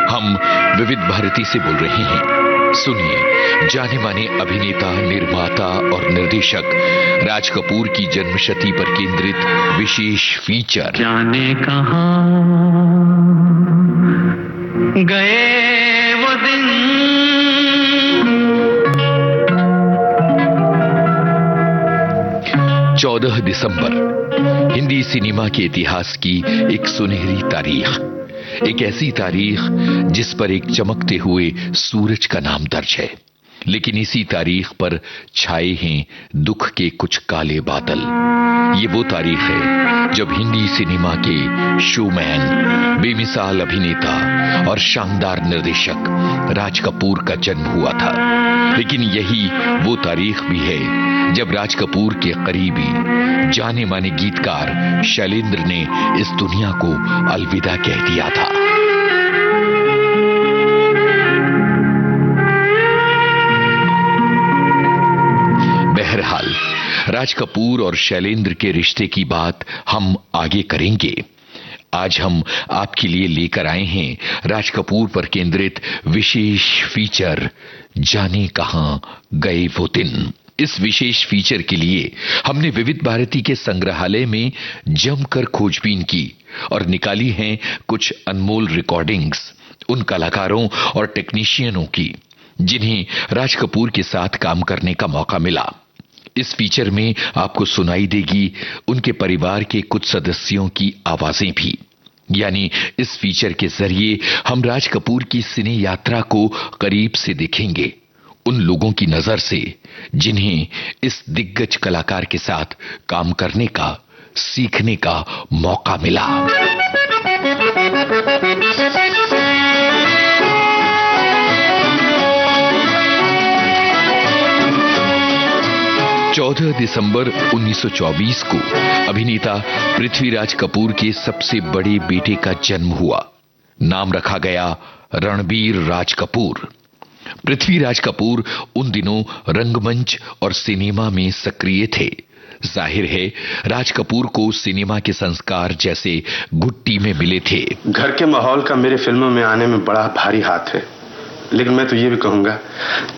हम विविध भारती से बोल रहे हैं। सुनिए, जाने माने अभिनेता, निर्माता और निर्देशक राज कपूर की जन्मशती पर केंद्रित विशेष फीचर जाने कहां गए वो दिन। 14 दिसंबर हिंदी सिनेमा के इतिहास की एक सुनहरी तारीख, एक ऐसी तारीख जिस पर एक चमकते हुए सूरज का नाम दर्ज है, लेकिन इसी तारीख पर छाए हैं दुख के कुछ काले बादल। ये वो तारीख है जब हिंदी सिनेमा के शोमैन, बेमिसाल अभिनेता और शानदार निर्देशक राज कपूर का जन्म हुआ था। लेकिन यही वो तारीख भी है जब राज कपूर के करीबी, जाने माने गीतकार शैलेंद्र ने इस दुनिया को अलविदा कह दिया था। बहरहाल, राज कपूर और शैलेंद्र के रिश्ते की बात हम आगे करेंगे। आज हम आपके लिए लेकर आए हैं राज कपूर पर केंद्रित विशेष फीचर जाने कहां गए वो दिन। इस विशेष फीचर के लिए हमने विविध भारती के संग्रहालय में जमकर खोजबीन की और निकाली हैं कुछ अनमोल रिकॉर्डिंग्स उन कलाकारों और टेक्नीशियनों की जिन्हें राज कपूर के साथ काम करने का मौका मिला। इस फीचर में आपको सुनाई देगी उनके परिवार के कुछ सदस्यों की आवाजें भी। यानी इस फीचर के जरिए हम राज कपूर की सिने यात्रा को करीब से देखेंगे, उन लोगों की नजर से जिन्हें इस दिग्गज कलाकार के साथ काम करने का, सीखने का मौका मिला। 14 दिसंबर 1924 को अभिनेता पृथ्वीराज कपूर के सबसे बड़े बेटे का जन्म हुआ। नाम रखा गया रणबीर राज कपूर। पृथ्वीराज कपूर उन दिनों रंगमंच और सिनेमा में सक्रिय थे। जाहिर है राज कपूर को सिनेमा के संस्कार जैसे गुट्टी में मिले थे। घर के माहौल का मेरे फिल्मों में आने में बड़ा भारी हाथ है, लेकिन मैं तो ये भी कहूंगा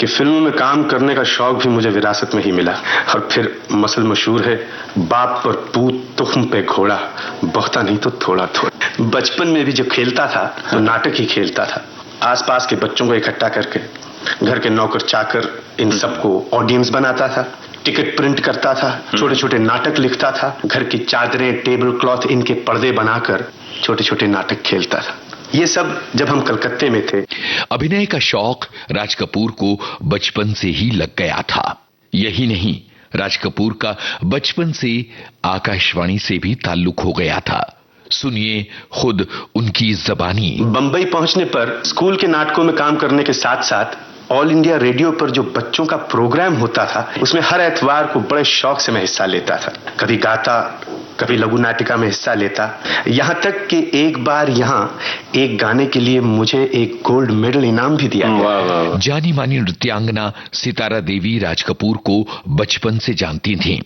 कि फिल्मों में काम करने का शौक भी मुझे विरासत में ही मिला। और फिर मसल मशहूर है, बाप पर पूत तुख्म पे घोड़ा, बहुता नहीं तो थोड़ा थोड़ा। बचपन में भी जब खेलता था तो नाटक ही खेलता था। आसपास के बच्चों को इकट्ठा करके घर के नौकर चाकर इन सबको ऑडियंस बनाता था, टिकट प्रिंट करता था, छोटे छोटे नाटक लिखता था, घर की चादरें, टेबल क्लॉथ, इनके पर्दे बनाकर छोटे छोटे नाटक खेलता था। ये सब जब हम कलकत्ते में थे। अभिनय का शौक राज कपूर को बचपन से ही लग गया था। यही नहीं, राज कपूर का बचपन से आकाशवाणी से भी ताल्लुक हो गया था। सुनिए खुद उनकी ज़बानी। बंबई पहुंचने पर स्कूल के नाटकों में काम करने के साथ साथ ऑल इंडिया रेडियो पर जो बच्चों का प्रोग्राम होता था उसमें हर एतवार को बड़े शौक से मैं हिस्सा लेता था। कभी गाता, कभी लघु नाटिका में हिस्सा लेता, यहां तक कि एक बार यहां एक गाने के लिए मुझे एक गोल्ड मेडल इनाम भी दिया गया। जानी मानी नृत्यांगना सितारा देवी राज कपूर को बचपन से जानती थीं।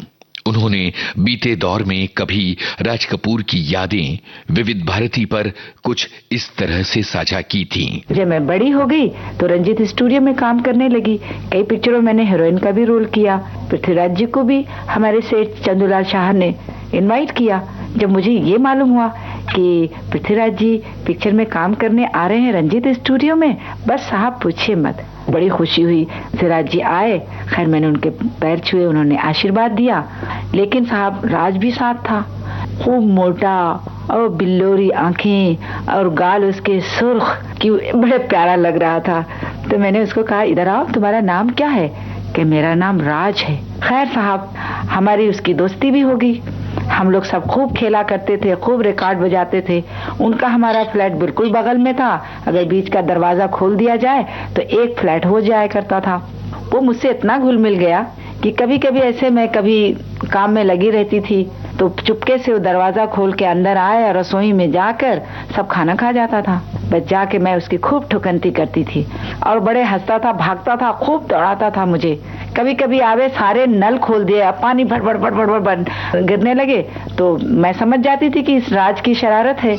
उन्होंने बीते दौर में कभी राज कपूर की यादें विविध भारती पर कुछ इस तरह से साझा की थीं। जब मैं बड़ी हो गई तो रंजीत स्टूडियो में काम करने लगी। कई पिक्चरों में मैंने हीरोइन का भी रोल किया। पृथ्वीराज जी को भी हमारे सेठ चंदूलाल शाह ने इनवाइट किया। जब मुझे ये मालूम हुआ कि पृथ्वीराज जी पिक्चर में काम करने आ रहे हैं रंजीत स्टूडियो में, बस साहब पूछिए मत, बड़ी खुशी हुई। पृथ्वीराज जी आए, खैर मैंने उनके पैर छुए, उन्होंने आशीर्वाद दिया। लेकिन साहब राज भी साथ था, खूब मोटा और बिल्लोरी आंखें और गाल उसके सुर्ख कि बड़े प्यारा लग रहा था। तो मैंने उसको कहा, इधर आओ, तुम्हारा नाम क्या है? कि मेरा नाम राज है। खैर साहब हमारी उसकी दोस्ती भी होगी। हम लोग सब खूब खेला करते थे, खूब रिकॉर्ड बजाते थे। उनका हमारा फ्लैट बिल्कुल बगल में था। अगर बीच का दरवाजा खोल दिया जाए तो एक फ्लैट हो जाया करता था। वो मुझसे इतना घुल मिल गया कि कभी कभी ऐसे मैं कभी काम में लगी रहती थी तो चुपके से वो दरवाजा खोल के अंदर आए और रसोई में जाकर सब खाना खा जाता था। बस जाके मैं उसकी खूब ठुकंती करती थी और बड़े हंसता था, भागता था, खूब दौड़ाता था मुझे। कभी कभी आवे सारे नल खोल दिए, पानी भट भट भट भट भट गिरने लगे तो मैं समझ जाती थी कि इस राज की शरारत है।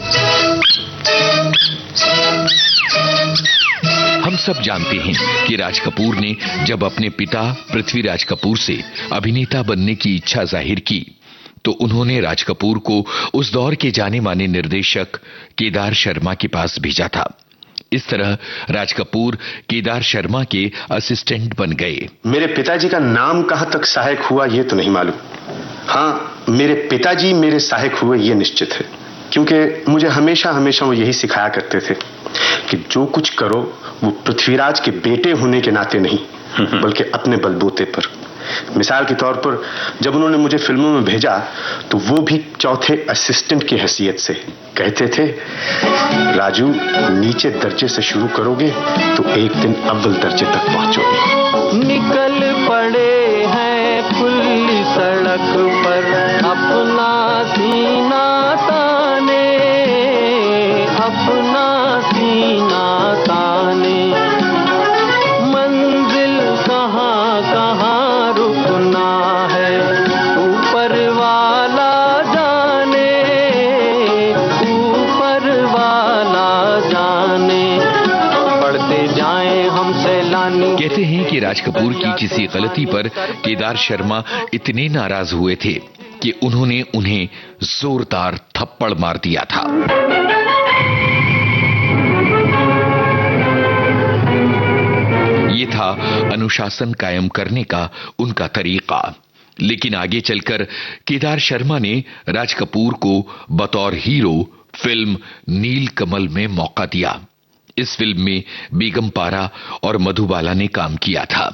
सब जानते हैं कि राज कपूर ने जब अपने पिता पृथ्वीराज कपूर से अभिनेता बनने की इच्छा जाहिर की तो उन्होंने राज कपूर को उस दौर के जाने माने निर्देशक केदार शर्मा के पास भेजा था। इस तरह राज कपूर केदार शर्मा के असिस्टेंट बन गए। मेरे पिताजी का नाम कहां तक सहायक हुआ ये तो नहीं मालूम। हाँ, मेरे पिताजी मेरे सहायक हुए ये निश्चित है, क्योंकि मुझे हमेशा वो यही सिखाया करते थे कि जो कुछ करो वो पृथ्वीराज के बेटे होने के नाते नहीं बल्कि अपने बलबूते पर। मिसाल के तौर पर जब उन्होंने मुझे फिल्मों में भेजा तो वो भी चौथे असिस्टेंट की हैसियत से कहते थे, राजू नीचे दर्जे से शुरू करोगे तो एक दिन अव्वल दर्जे तक पहुंचोगे। निकल पड़े हैं खुली सड़क पर अपना सीना ताने, अपना सीना ताने। मंजिल कहाँ कहाँ रुकना है ऊपर वाला जाने, ऊपर वाला जाने। पढ़ते जाएं हम सैलानी। कहते हैं कि राज कपूर की किसी गलती पर केदार शर्मा इतने नाराज हुए थे कि उन्होंने उन्हें जोरदार थप्पड़ मार दिया था। ये था अनुशासन कायम करने का उनका तरीका। लेकिन आगे चलकर केदार शर्मा ने राज कपूर को बतौर हीरो फिल्म नील कमल में मौका दिया। इस फिल्म में बेगम पारा और मधुबाला ने काम किया था।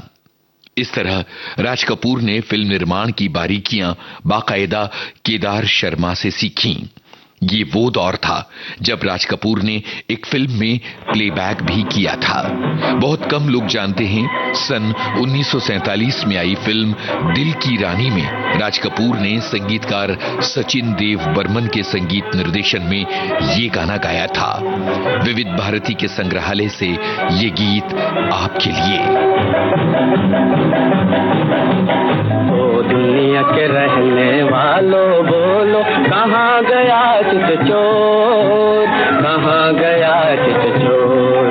इस तरह राज कपूर ने फिल्म निर्माण की बारीकियां बाकायदा केदार शर्मा से सीखीं। ये वो दौर था जब राज कपूर ने एक फिल्म में प्लेबैक भी किया था। बहुत कम लोग जानते हैं, सन 1947 में आई फिल्म दिल की रानी में राज कपूर ने संगीतकार सचिन देव बर्मन के संगीत निर्देशन में ये गाना गाया था। विविध भारती के संग्रहालय से ये गीत आपके लिए। ओ दुनिया के रहने वालों बोलो, कहाँ गया चित चोर, कहाँ गया चित चोर।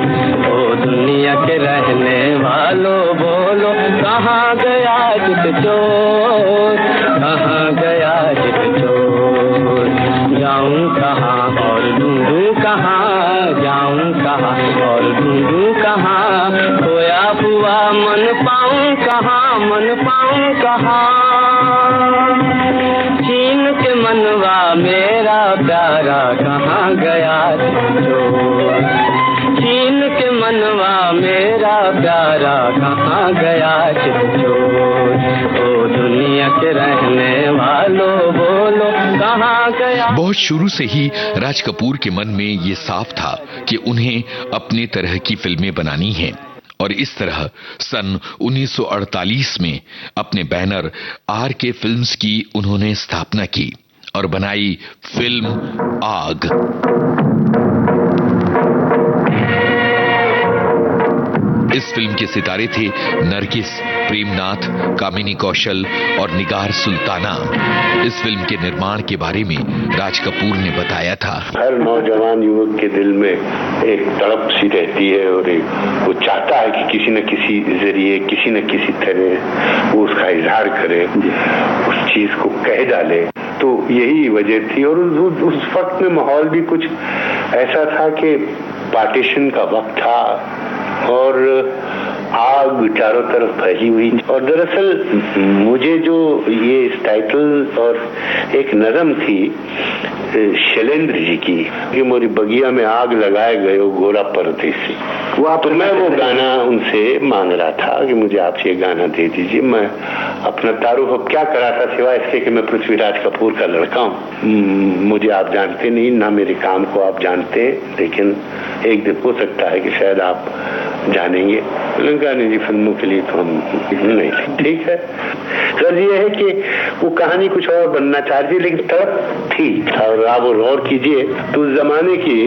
ओ दुनिया के रहने वालों बोलो, कहाँ गया चित चोर, कहाँ गया चित चोर। जाऊं कहाँ और ढूंढूं कहाँ, जाऊं कहाँ और ढूंढूं कहाँ। खोया हुआ मन पाऊं कहाँ, मन पाऊं कहाँ। चीन के मनवा मेरा प्यारा कहाँ गया चोर। चीन के मनवा मेरा प्यारा कहाँ गया चोर। ओ दुनिया के रहने वालों बोलो, कहाँ गया। बहुत शुरू से ही राज कपूर के मन में ये साफ था कि उन्हें अपने तरह की फिल्में बनानी हैं। और इस तरह सन 1948 में अपने बैनर RK फिल्म्स की उन्होंने स्थापना की और बनाई फिल्म आग। इस फिल्म के सितारे थे नरगिस, प्रेमनाथ, कामिनी कौशल और निगार सुल्ताना। इस फिल्म के निर्माण के बारे में राज कपूर ने बताया था, हर नौजवान युवक के दिल में एक तड़प सी रहती है और वो चाहता है कि किसी न किसी जरिए, किसी न किसी तरह वो उसका इजहार करे, उस चीज को कह डाले। तो यही वजह थी। और उस वक्त में माहौल भी कुछ ऐसा था कि पार्टीशन का वक्त था और आग चारों तरफ फैली हुई। और दरअसल मुझे जो ये इस टाइटल और एक नज़म थी शैलेंद्र जी की कि मोरी बगिया में आग लगाए गए घोड़ा परदेसी, तो मैं वो गाना उनसे मांग रहा था कि मुझे आप ये गाना दे दीजिए। मैं अपना तारुफ अब क्या करा था सिवाय इसके कि मैं पृथ्वीराज कपूर का लड़का हूँ। मुझे आप जानते नहीं, ना मेरे काम को आप जानते, लेकिन एक दिन हो सकता है कि शायद आप जानेंगे। गाने जी फिल्मों के लिए तो हम नहीं, ठीक है सर। ये है कि वो कहानी कुछ और बनना चाह रही थी, लेकिन तड़प थी। और आप गौर कीजिए तो उस जमाने की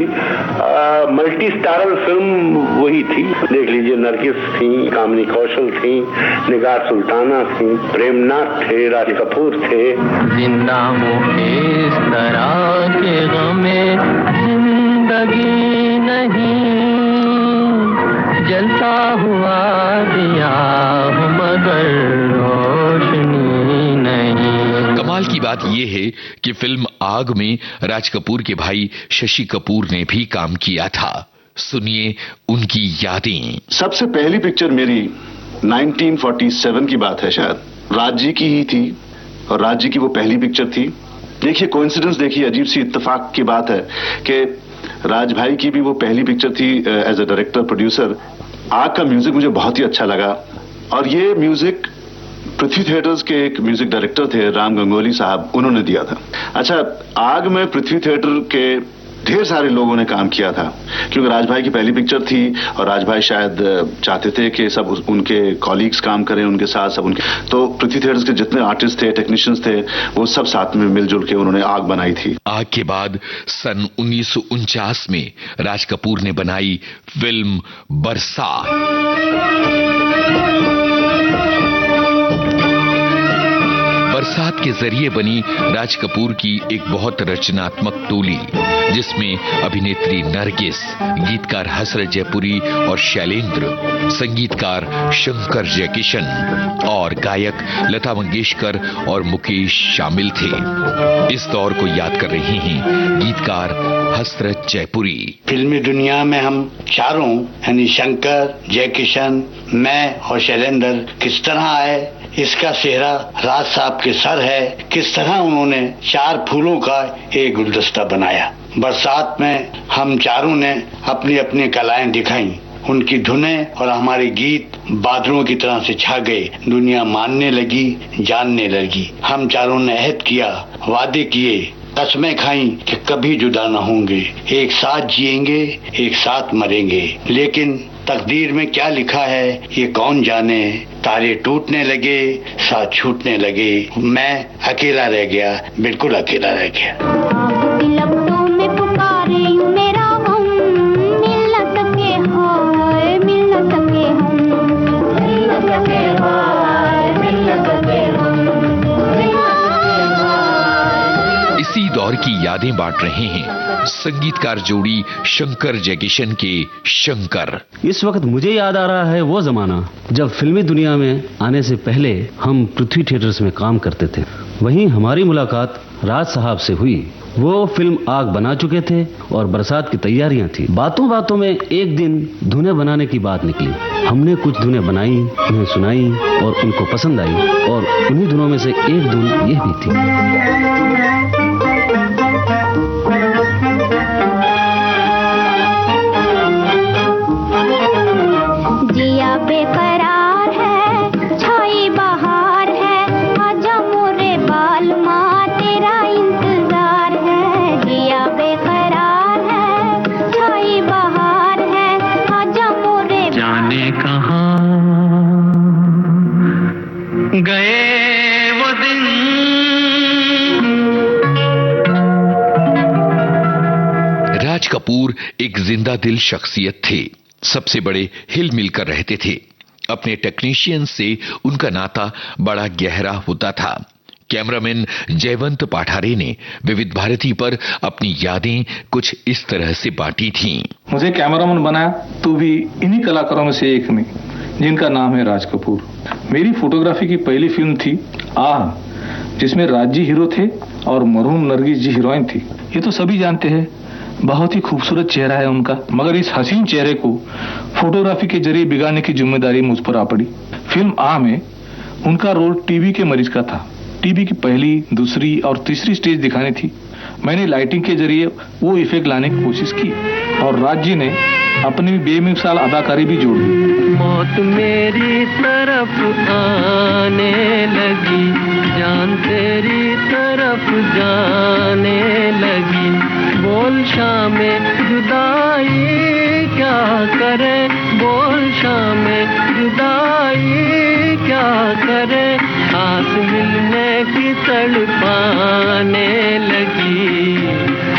मल्टी स्टारर फिल्म वही थी। देख लीजिए, नरगिस थी, कामिनी कौशल थी, निगार सुल्ताना थी, प्रेमनाथ थे, राज कपूर थे। जिंदा हूँ इस तरह के गमे जिंदगी नहीं, जलता बात यह है कि फिल्म आग में राज कपूर के भाई शशि कपूर ने भी काम किया था। सुनिए उनकी यादें। सबसे पहली पिक्चर मेरी 1947 की बात है, शायद राज जी की ही थी और राज जी की वो पहली पिक्चर थी। देखिए कोइंसिडेंस, देखिए अजीब सी इत्तेफाक की बात है कि राज भाई की भी वो पहली पिक्चर थी एज अ डायरेक्टर प्रोड्यूसर। आग का म्यूजिक मुझे बहुत ही अच्छा लगा और ये म्यूजिक पृथ्वी थिएटर्स के एक म्यूजिक डायरेक्टर थे राम गंगोली साहब, उन्होंने दिया था। अच्छा, आग में पृथ्वी थिएटर के ढेर सारे लोगों ने काम किया था क्योंकि राज भाई की पहली पिक्चर थी और राज भाई शायद चाहते थे कि सब उनके कॉलीग्स काम करें उनके साथ, सब उनके, तो पृथ्वी थिएटर्स के जितने आर्टिस्ट थे, टेक्नीशियंस थे, वो सब साथ में मिलजुल के उन्होंने आग बनाई थी। आग के बाद सन 1949 में राज कपूर ने बनाई फिल्म बरसात के जरिए बनी राज कपूर की एक बहुत रचनात्मक टोली, जिसमें अभिनेत्री नरगिस, गीतकार हसरत जयपुरी और शैलेंद्र, संगीतकार शंकर जयकिशन और गायक लता मंगेशकर और मुकेश शामिल थे। इस दौर को याद कर रहे हैं गीतकार हसरत जयपुरी। फिल्मी दुनिया में हम चारों यानी शंकर, जयकिशन, मैं और शैलेंद्र किस तरह आए, इसका सेहरा राज साहब के सर है। किस तरह उन्होंने चार फूलों का एक गुलदस्ता बनाया। बरसात में हम चारों ने अपनी अपनी कलाएं दिखाई। उनकी धुनें और हमारे गीत बादलों की तरह से छा गए। दुनिया मानने लगी, जानने लगी। हम चारों ने अहद किया, वादे किए, कसमें खाई कि कभी जुदा न होंगे, एक साथ जिएंगे, एक साथ मरेंगे। लेकिन तकदीर में क्या लिखा है ये कौन जाने। तारे टूटने लगे, साथ छूटने लगे, मैं अकेला रह गया, बिल्कुल अकेला रह गया। लपटों में पुकारे मेरा हम, मिल न सके हाय, मिल न सके हम, मिल न सके हाय, मिल न सके हम। इसी दौर की यादें बांट रहे हैं संगीतकार जोड़ी शंकर जयकिशन के शंकर। इस वक्त मुझे याद आ रहा है वो जमाना जब फिल्मी दुनिया में आने से पहले हम पृथ्वी थिएटर्स में काम करते थे। वहीं हमारी मुलाकात राज साहब से हुई। वो फिल्म आग बना चुके थे और बरसात की तैयारियां थी। बातों बातों में एक दिन धुनें बनाने की बात निकली। हमने कुछ धुनें बनाई, उन्हें सुनाई और उनको पसंद आई और उन्हीं धुनों में से एक धुन यह भी थी। जिया बेकरार है, छाई बहार है, आजा मोरे बाल माँ तेरा इंतजार है। जिया बेकरार है, छाई बहार है, आजा मोरे जाने कहाँ गए वो दिन। राज कपूर एक जिंदा दिल शख्सियत थे। सबसे बड़े हिल मिलकर रहते थे। अपने टेक्नीशियन से उनका नाता बड़ा गहरा होता था। कैमरामैन जयवंत पाठारे ने विविध भारती पर अपनी यादें कुछ इस तरह से बांटी थीं। मुझे कैमरामैन बनाया तो भी इन्हीं कलाकारों में से एक ने, जिनका नाम है राज कपूर। मेरी फोटोग्राफी की पहली फिल्म थी आह, जिसमें राज जी हीरो थे और मरहूम नरगिस जी हीरोइन थी। ये तो सभी जानते हैं, बहुत ही खूबसूरत चेहरा है उनका, मगर इस हसीन चेहरे को फोटोग्राफी के जरिए बिगाड़ने की जिम्मेदारी मुझ पर आ पड़ी। फिल्म आ में उनका रोल टीबी के मरीज का था। टीबी की पहली, दूसरी और तीसरी स्टेज दिखानी थी। मैंने लाइटिंग के जरिए वो इफेक्ट लाने की कोशिश की और राज जी ने अपनी बेमिसाल अदाकारी भी जोड़ दी। मौत मेरी तरफ आने लगी, जान तेरी तरफ जाने लगी। बोल शामे जुदाई क्या करे, बोल शामे जुदाई क्या करे। आस मिलने की तड़पाने लगी।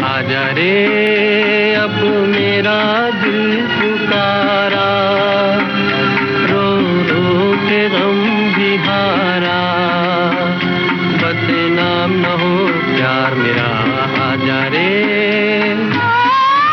आजा रे अब मेरा दिल पुकारा, रो रो के गम भी हारा। बदनाम न हो प्यार मेरा, आजा रे।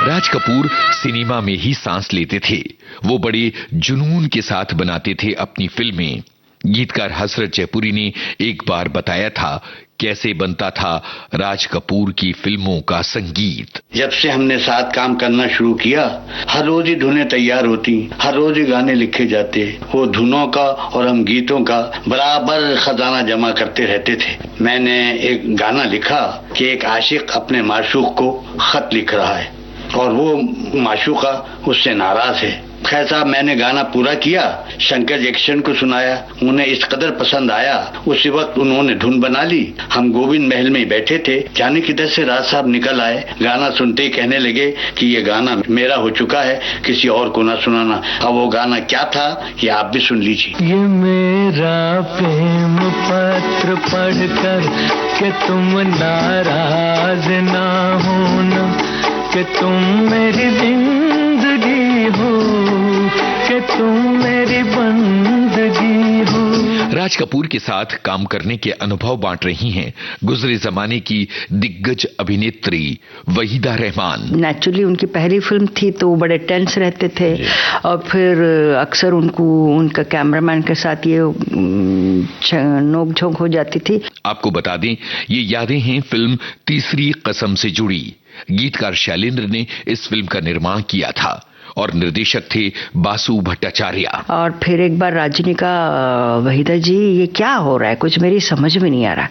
राज कपूर सिनेमा में ही सांस लेते थे। वो बड़े जुनून के साथ बनाते थे अपनी फिल्में। गीतकार हसरत जयपुरी ने एक बार बताया था कैसे बनता था राज कपूर की फिल्मों का संगीत। जब से हमने साथ काम करना शुरू किया, हर रोज ही धुनें तैयार होती, हर रोज ही गाने लिखे जाते। वो धुनों का और हम गीतों का बराबर खजाना जमा करते रहते थे। मैंने एक गाना लिखा कि एक आशिक अपने माशूक को खत लिख रहा है और वो माशूका उससे नाराज है। खैर साहब, मैंने गाना पूरा किया, शंकर जैक्सन को सुनाया, उन्हें इस कदर पसंद आया, उसी वक्त उन्होंने धुन बना ली। हम गोविंद महल में बैठे थे, जाने किधर से राज साहब निकल आए। गाना सुनते ही कहने लगे कि ये गाना मेरा हो चुका है, किसी और को ना सुनाना। अब वो गाना क्या था ये आप भी सुन लीजिए। ये मेरा प्रेम पत्र पढ़कर कि तुम नाराज ना होना, कि तुम मेरी जिंदगी हो, कि तुम मेरी बंदगी हो। राज कपूर के साथ काम करने के अनुभव बांट रही हैं गुजरे जमाने की दिग्गज अभिनेत्री वहीदा रहमान। नेचुरली उनकी पहली फिल्म थी तो वो बड़े टेंस रहते थे और फिर अक्सर उनको उनका कैमरामैन के साथ ये नोक झोंक हो जाती थी। आपको बता दें, ये यादें हैं फिल्म तीसरी कसम से जुड़ी। गीतकार शैलेंद्र ने इस फिल्म का निर्माण किया था और निर्देशक थे बासु भट्टाचार्य। और फिर एक बार राजनी का, वहीदा जी ये क्या हो रहा है, कुछ मेरी समझ में नहीं आ रहा।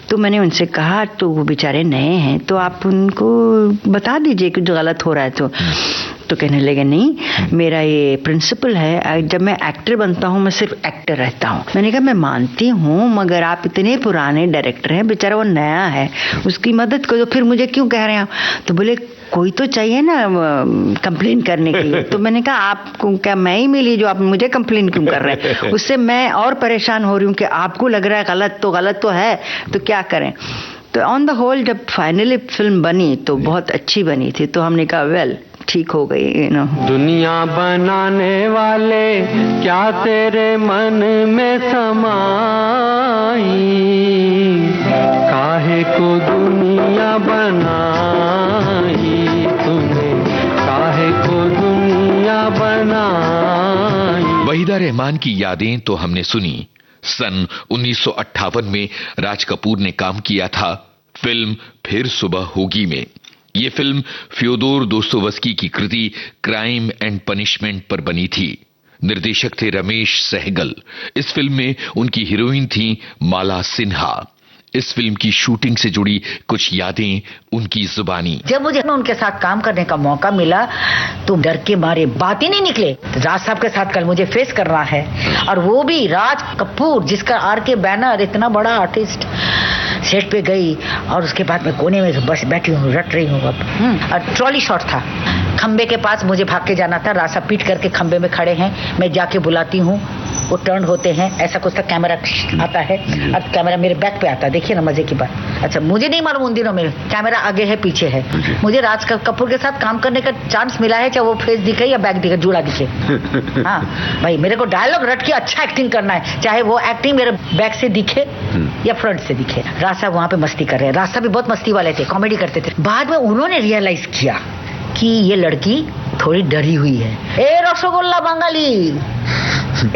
तो मैंने उनसे कहा, तो वो बेचारे नए हैं तो आप उनको बता दीजिए कि जो गलत हो रहा है तो कहने लगे नहीं, मेरा ये प्रिंसिपल है, जब मैं एक्टर बनता हूँ मैं सिर्फ एक्टर रहता हूँ। मैंने कहा मैं मानती हूँ, मगर आप इतने पुराने डायरेक्टर हैं, बेचारा वो नया है, उसकी मदद करो। फिर मुझे क्यों कह रहे हैं? तो बोले कोई तो चाहिए ना कंप्लेन करने के लिए। तो मैंने कहा आपको क्या मैं ही मिली जो आप मुझे कंप्लेन क्यों कर रहे हैं? उससे मैं और परेशान हो रही हूँ कि आपको लग रहा है गलत तो है, तो क्या करें। तो ऑन द होल जब फाइनली फिल्म बनी तो बहुत अच्छी बनी थी, तो हमने कहा वेल ठीक हो गई। दुनिया बनाने वाले क्या तेरे मन में समाई, काहे को दुनिया बनाई तूने, काहे को दुनिया बनाई। वहीदा रहमान की यादें तो हमने सुनी। सन 1958 में राज कपूर ने काम किया था फिल्म फिर सुबह होगी में। ये फिल्म फ्योदोर दोस्तोवस्की की कृति क्राइम एंड पनिशमेंट पर बनी थी। निर्देशक थे रमेश सहगल। इस फिल्म में उनकी हीरोइन थी माला सिन्हा। इस फिल्म की शूटिंग से जुड़ी कुछ यादें उनकी जुबानी। जब मुझे उनके साथ काम करने का मौका मिला तो डर के मारे बात ही नहीं निकले। राज साहब के साथ कल मुझे फेस करना है, और वो भी राज कपूर, जिसका आर.के. बैनर इतना बड़ा आर्टिस्ट। सेट पे गई और उसके बाद मैं कोने में बस बैठी हूँ, रट रही हूँ। और ट्रॉली शॉट था, खंबे के पास मुझे भाग के जाना था। राज साहब पीट करके खंबे में खड़े हैं, मैं जाके बुलाती हूँ, वो टर्न होते हैं, ऐसा कुछ था, कैमरा आता है और कैमरा मेरे बैक पे आता है। देखिए ना मजे की बात। अच्छा, मुझे नहीं मालूम उन दिनों में कैमरा आगे है पीछे है। मुझे राज कपूर के साथ काम करने का चांस मिला है, चाहे वो फेस दिखे या बैक दिखे, जुड़ा दिखे। हाँ भाई, मेरे को डायलॉग रट के अच्छा एक्टिंग करना है, चाहे वो एक्टिंग मेरे बैक से दिखे या फ्रंट से दिखे। राज साहब वहां पे मस्ती कर रहे हैं। राज साहब भी बहुत मस्ती वाले थे, कॉमेडी करते थे। बाद में उन्होंने रियलाइज किया कि ये लड़की थोड़ी डरी हुई है। ए रसगुल्ला बंगाली,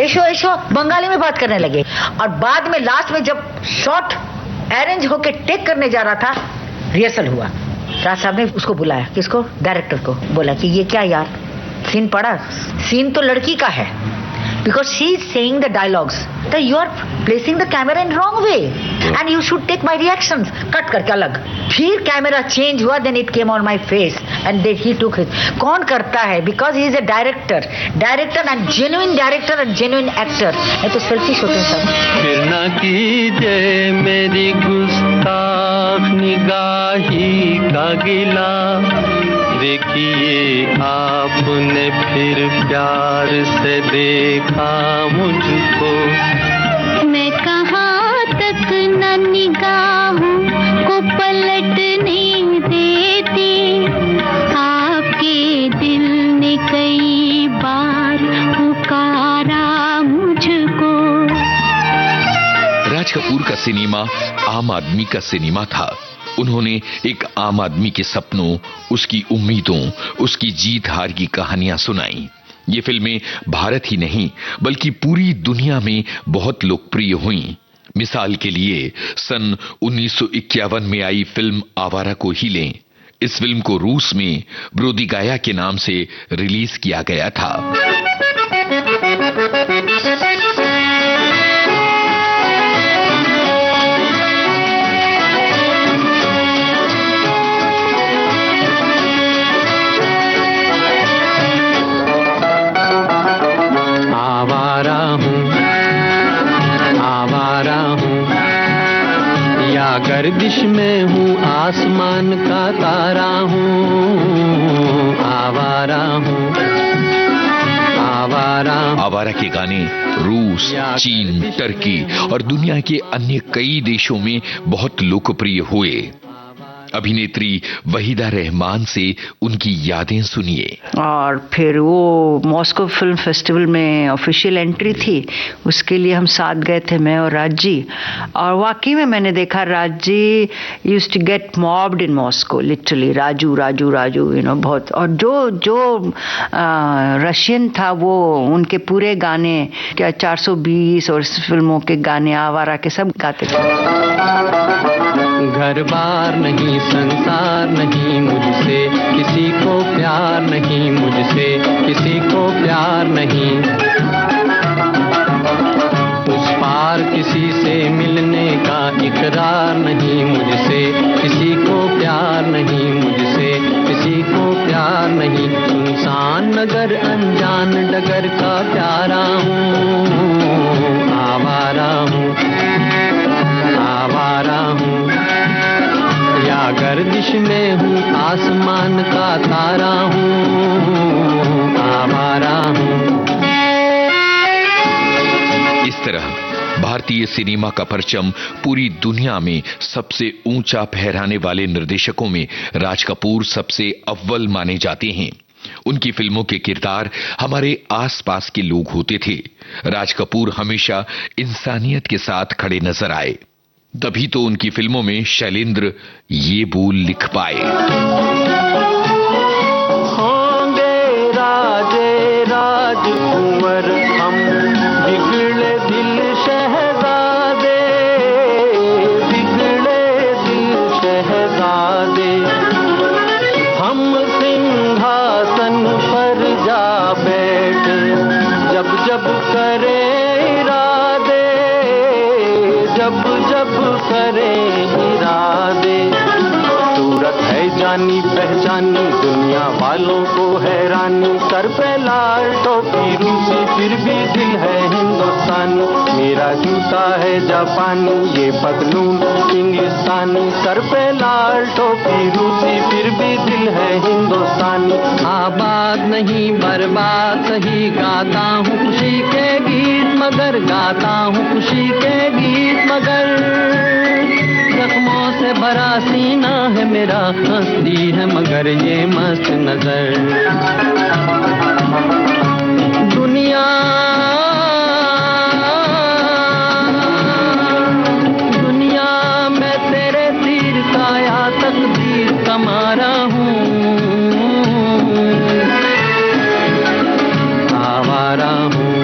ऐशो ऐशो बंगाली में बात करने लगे। और बाद में लास्ट में जब शॉट अरेंज होके टेक करने जा रहा था, रिहर्सल हुआ, राज साहब ने उसको बुलाया, किसको? डायरेक्टर को। बोला कि ये क्या यार, सीन पड़ा, सीन तो लड़की का है, because she is saying the dialogues, that you are placing the camera in wrong way and you should take my reactions. Cut करके अलग, फिर कैमरा चेंज हुआ, then it came on my face and then he took it. कौन करता है? Because he is a director and genuine director and genuine actor. ये तो selfish होते हैं सब। फिर ना कीजिए मेरी गुस्ताख निगाही का गिला, देखिए आपने फिर प्यार से देखा मुझको। मैं कहाँ तक न निगाहों को पलटने देती, आपके दिल ने कई बार पुकारा मुझको। राज कपूर का सिनेमा आम आदमी का सिनेमा था। उन्होंने एक आम आदमी के सपनों, उसकी उम्मीदों, उसकी जीत हार की कहानियां सुनाई। ये फिल्में भारत ही नहीं बल्कि पूरी दुनिया में बहुत लोकप्रिय हुईं। मिसाल के लिए सन 1951 में आई फिल्म आवारा को ही लें। इस फिल्म को रूस में ब्रोदिगाया के नाम से रिलीज किया गया था। गर्दिश में हूँ, आसमान का तारा हूँ, आवारा हूँ, आवारा। आवारा के गाने रूस, चीन, टर्की और दुनिया के अन्य कई देशों में बहुत लोकप्रिय हुए। अभिनेत्री वहीदा रहमान से उनकी यादें सुनिए। और फिर वो मॉस्को फिल्म फेस्टिवल में ऑफिशियल एंट्री थी, उसके लिए हम साथ गए थे, मैं और राज जी। और वाकई में मैंने देखा Raj ji used to get mobbed in Moscow, literally Raju Raju Raju, you know, बहुत। और जो रशियन था वो उनके पूरे गाने क्या 420 और फिल्मों के गाने आवारा के सब गाते थे। घर बार नहीं, संसार नहीं, मुझसे किसी को प्यार नहीं, मुझसे किसी को प्यार नहीं। उस पार किसी से मिलने का इकरार नहीं, मुझसे किसी को प्यार नहीं, मुझसे किसी को प्यार नहीं। सुनसान नगर अनजान डगर का प्यारा हूँ, आवारा हूँ, आवारा हूँ। या गर्दिश में हूँ, आसमान का तारा हूँ, आवारा हूँ। इस तरह भारतीय सिनेमा का परचम पूरी दुनिया में सबसे ऊंचा फहराने वाले निर्देशकों में राज कपूर सबसे अव्वल माने जाते हैं। उनकी फिल्मों के किरदार हमारे आसपास के लोग होते थे। राज कपूर हमेशा इंसानियत के साथ खड़े नजर आए, तभी तो उनकी फिल्मों में शैलेंद्र ये बोल लिख पाए। होंगे राजे राजकुंवर हम, बिगड़े दिल शहजादे, बिगड़े दिल शहजादे। हम सिंहासन पर जा बैठे, जब जब करे इरादे, जब जब करे इरादे। सूरत है जानी पहचानी, दुनिया वालों को हैरानी। सर पे लाल टोपी रूसी, फिर भी दिल है हिंदुस्तानी। मेरा जूता है जापानी, ये पगलून इंग्लिस्तानी। सर पे लाल टोपी रूसी, फिर भी दिल है हिंदुस्तानी। आबाद नहीं बर्बाद सही, गाता हूँ खुशी के गीत मगर, गाता हूँ खुशी के गीत मगर। जख्मों से भरा सीना है मेरा, हंसती है मगर ये मस्त नजर। दुनिया दुनिया मैं तेरे तीर का या तकदीर का मारा हूँ, आवारा हूँ,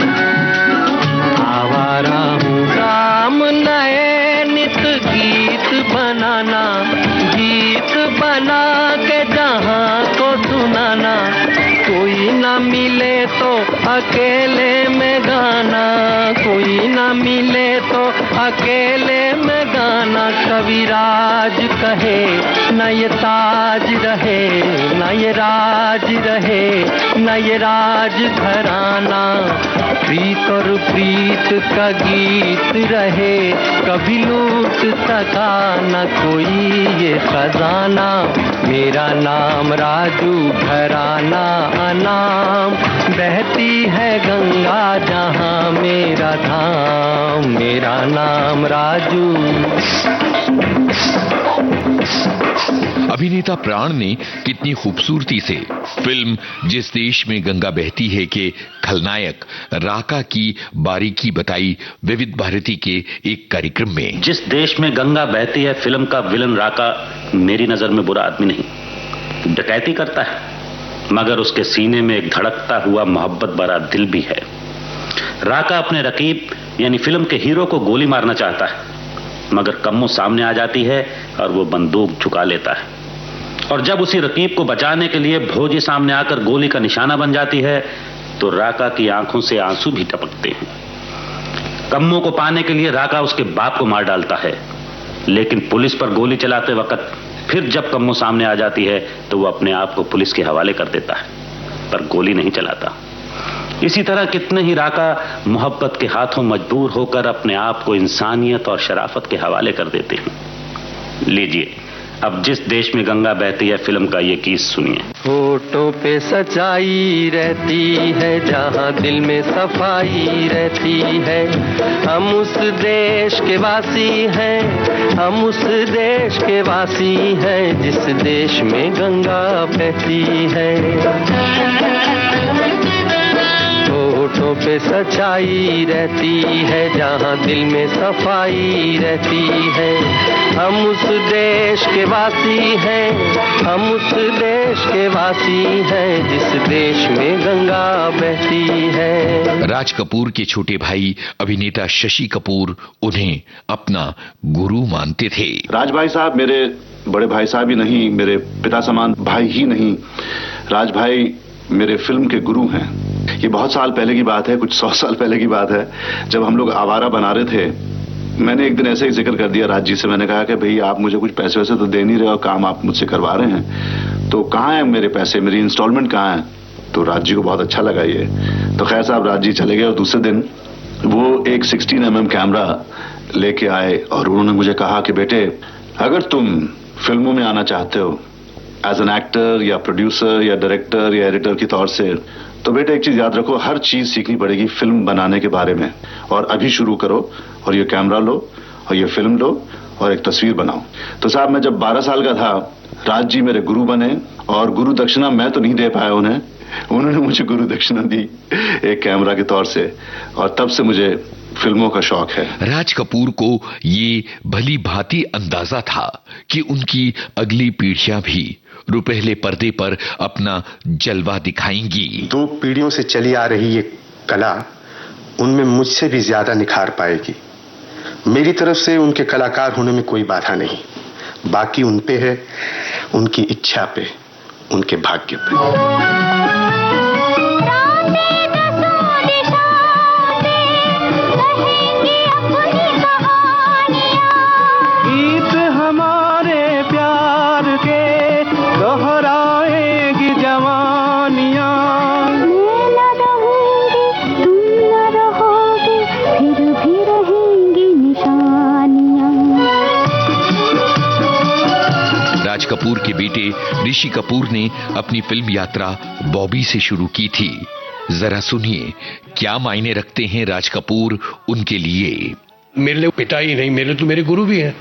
आवारा हूँ। राम नए नित गीत बनाना, गीत बना के जहाँ को सुनाना। कोई ना मिले तो अकेले में गाना, कोई ना मिले तो अकेले में गाना। कविराज कहे न ये ताज रहे, न ये राज रहे, न ये राज घराना। प्रीत और प्रीत का गीत रहे, कभी लूट सका न कोई ये खजाना। मेरा नाम राजू, घराना अनाम। बहती है गंगा जहाँ मेरा धाम, मेरा नाम राजू। अभिनेता प्राण ने कितनी खूबसूरती से फिल्म जिस देश में गंगा बहती है के खलनायक राका की बारीकी बताई विविध भारती के एक कार्यक्रम में। जिस देश में गंगा बहती है, फिल्म का विलन राका मेरी नजर में बुरा आदमी नहीं। डकैती करता है मगर उसके सीने में एक धड़कता हुआ मोहब्बत भरा दिल भी है। राका अपने रकीब यानी फिल्म के हीरो को गोली मारना चाहता है, मगर कम्मो सामने आ जाती है और वो बंदूक झुका लेता है। और जब उसी रकीब को बचाने के लिए भोजी सामने आकर गोली का निशाना बन जाती है तो राका की आंखों से आंसू भी टपकते हैं। कम्मो को पाने के लिए राका उसके बाप को मार डालता है, लेकिन पुलिस पर गोली चलाते वक्त फिर जब कम्मो सामने आ जाती है तो वो अपने आप को पुलिस के हवाले कर देता है, पर गोली नहीं चलाता। इसी तरह कितने ही राका मोहब्बत के हाथों मजबूर होकर अपने आप को इंसानियत और शराफत के हवाले कर देते हैं। लीजिए अब जिस देश में गंगा बहती है फिल्म का ये गीत सुनिए। होठों पे सच्चाई रहती है जहाँ दिल में सफाई रहती है, हम उस देश के वासी हैं, हम उस देश के वासी हैं जिस देश में गंगा बहती है। होठों पे सच्चाई रहती है जहाँ दिल में सफाई रहती है, हम उस देश के वासी हैं, हम उस देश के वासी हैं जिस देश में गंगा बहती है। राज कपूर के छोटे भाई अभिनेता शशि कपूर उन्हें अपना गुरु मानते थे। राज भाई साहब मेरे बड़े भाई साहब ही नहीं, मेरे पिता समान भाई ही नहीं, राज भाई मेरे फिल्म के गुरु हैं। ये बहुत साल पहले की बात है, कुछ 100 साल पहले की बात है, जब हम लोग आवारा बना रहे थे। मैंने एक दिन ऐसे ही जिक्र कर दिया राज जी से, मैंने कहा कि भाई आप मुझे कुछ पैसे वैसे तो दे नहीं रहे और काम आप मुझसे करवा रहे हैं, तो कहाँ है मेरे पैसे, मेरी इंस्टॉलमेंट कहाँ है? तो राज जी को बहुत अच्छा लगा ये। तो खैर साहब राज जी चले गए और दूसरे दिन वो एक 16mm कैमरा लेके आए और उन्होंने मुझे कहा कि बेटे अगर तुम फिल्मों में आना चाहते हो एज एन एक्टर या प्रोड्यूसर या डायरेक्टर या एडिटर के तौर से, तो बेटे एक चीज याद रखो, हर चीज सीखनी पड़ेगी फिल्म बनाने के बारे में, और अभी शुरू करो और ये कैमरा लो और ये फिल्म लो और एक तस्वीर बनाओ। तो साहब मैं जब 12 साल का था, राज जी मेरे गुरु बने और गुरु दक्षिणा मैं तो नहीं दे पाया उन्हें, उन्होंने मुझे गुरु दक्षिणा दी एक कैमरा के तौर से, और तब से मुझे फिल्मों का शौक है। राज कपूर को ये भली भांति अंदाजा था कि उनकी अगली पीढ़ियां भी रुपहले पर्दे पर अपना जलवा दिखाएंगी। 2 पीढ़ियों से चली आ रही ये कला उनमें मुझसे भी ज्यादा निखार पाएगी। मेरी तरफ से उनके कलाकार होने में कोई बाधा नहीं, बाकी उन पे है, उनकी इच्छा पे, उनके भाग्य पे। गीत हमारे प्यार के दोहराएगी जवानियाँ, मैं न रहूंगी तुम न रहोगे फिर भी रहेंगी निशानियाँ। राज कपूर के बेटे ऋषि कपूर ने अपनी फिल्म यात्रा बॉबी से शुरू की थी। जरा सुनिए क्या मायने रखते हैं राज कपूर उनके लिए। मेरे लिए पिता ही नहीं, मेरे तो मेरे गुरु भी हैं।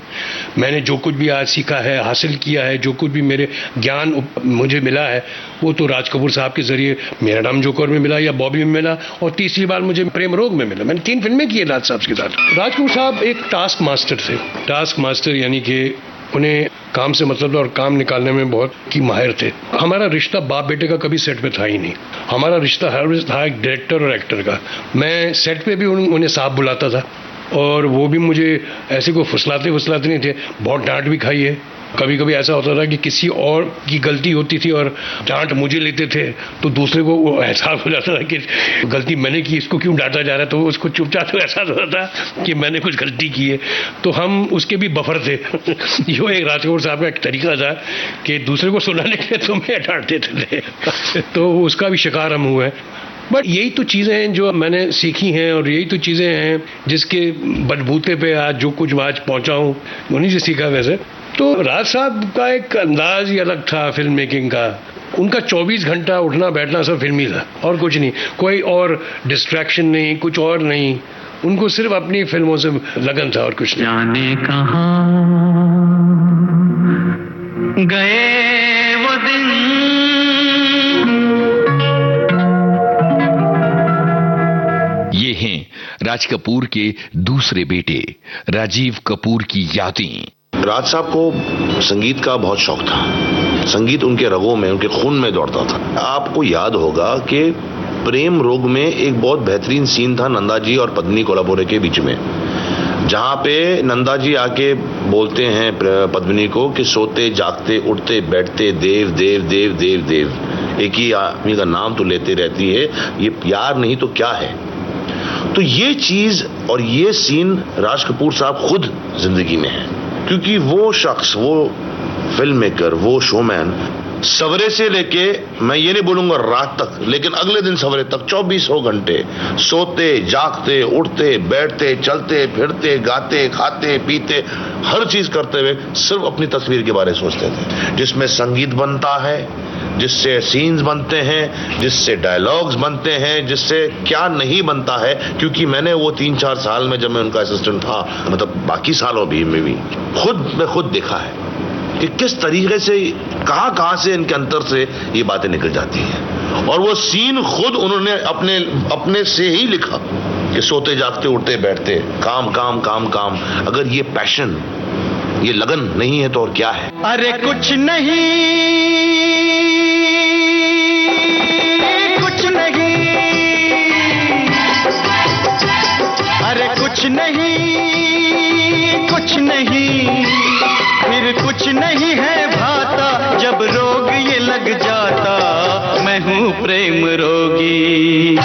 मैंने जो कुछ भी आज सीखा है, हासिल किया है, जो कुछ भी मेरे ज्ञान मुझे मिला है, वो तो राज कपूर साहब के जरिए मेरा नाम जोकर में मिला या बॉबी में मिला, और तीसरी बार मुझे प्रेम रोग में मिला। मैंने 3 फिल्में की है राज साहब के साथ। राज कपूर साहब एक टास्क मास्टर थे। टास्क मास्टर यानी कि उन्हें काम से मतलब और काम निकालने में बहुत की माहिर थे। हमारा रिश्ता बाप बेटे का कभी सेट पे था ही नहीं। हमारा रिश्ता हर था एक डायरेक्टर और एक्टर का। मैं सेट पे भी उन्हें साहब बुलाता था, और वो भी मुझे ऐसे को फुसलाते नहीं थे। बहुत डांट भी खाई है। कभी कभी ऐसा होता था कि किसी और की गलती होती थी और डांट मुझे लेते थे, तो दूसरे को वो एहसास हो जाता था कि गलती मैंने की, इसको क्यों डांटा जा रहा है, तो उसको चुपचाप एहसास होता था कि मैंने कुछ गलती की है। तो हम उसके भी बफर थे। यो एक राज कपूर साहब का एक तरीका था कि दूसरे को सुनाने के लिए तुम्हें डांट देते थे। तो उसका भी शिकार हम हुए। बट यही तो चीज़ें हैं जो मैंने सीखी हैं, और यही तो चीज़ें हैं जिसके बलबूते पे आज जो कुछ आज पहुंचा हूँ, उन्हीं से सीखा। वैसे तो राज साहब का एक अंदाज ही अलग था फिल्म मेकिंग का। उनका 24 घंटा उठना बैठना सब फिल्मी था, और कुछ नहीं, कोई और डिस्ट्रैक्शन नहीं, कुछ और नहीं। उनको सिर्फ अपनी फिल्मों से लगन था और कुछ नहीं। जाने कहाँ गए वो दिन, ये हैं राज कपूर के दूसरे बेटे राजीव कपूर की यादें। राज साहब को संगीत का बहुत शौक था। संगीत उनके रगों में, उनके खून में दौड़ता था। आपको याद होगा कि प्रेम रोग में एक बहुत बेहतरीन सीन था नंदा जी और पद्मिनी कोल्हापुरे के बीच में, जहां पे नंदा जी आके बोलते हैं पद्मिनी को कि सोते जागते उठते बैठते देव देव देव देव देव, एक ही आदमी का नाम तो लेते रहती है, ये प्यार नहीं तो क्या है। तो ये चीज और ये सीन राज कपूर साहब खुद जिंदगी में है, क्योंकि वो शख्स, वो फिल्म मेकर, वो शोमैन सवेरे से लेके, मैं ये नहीं बोलूंगा रात तक, लेकिन अगले दिन सवेरे तक 24 घंटे सोते जागते उठते बैठते चलते फिरते गाते खाते पीते हर चीज करते हुए सिर्फ अपनी तस्वीर के बारे में सोचते थे, जिसमें संगीत बनता है, जिससे सीन्स बनते हैं, जिससे डायलॉग्स बनते हैं, जिससे क्या नहीं बनता है। क्योंकि मैंने वो 3-4 साल में जब मैं उनका असिस्टेंट था, मतलब बाकी सालों भी में भी खुद देखा है कि किस तरीके से कहां से इनके अंतर से ये बातें निकल जाती हैं। और वो सीन खुद उन्होंने अपने से ही लिखा कि सोते जागते उठते बैठते काम काम काम काम। अगर ये पैशन, ये लगन नहीं है तो और क्या है। अरे कुछ नहीं अरे कुछ नहीं फिर कुछ नहीं है भाता, जब रोग ये लग जाता, मैं हूँ प्रेम रोगी,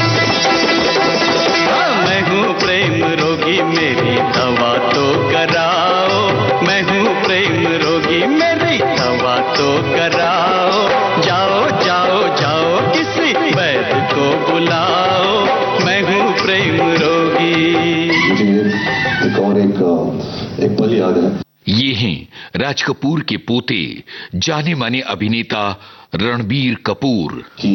मैं हूँ प्रेम रोगी, मेरी दवा तो कराओ, मैं हूँ प्रेम रोगी, मेरी दवा तो कराओ, जाओ जाओ जाओ किसी वैद्य को बुलाओ, मैं हूँ प्रेम रोगी। मुझे एक पल याद है। ये हैं राज कपूर के पोते, जाने माने अभिनेता रणबीर कपूर। कि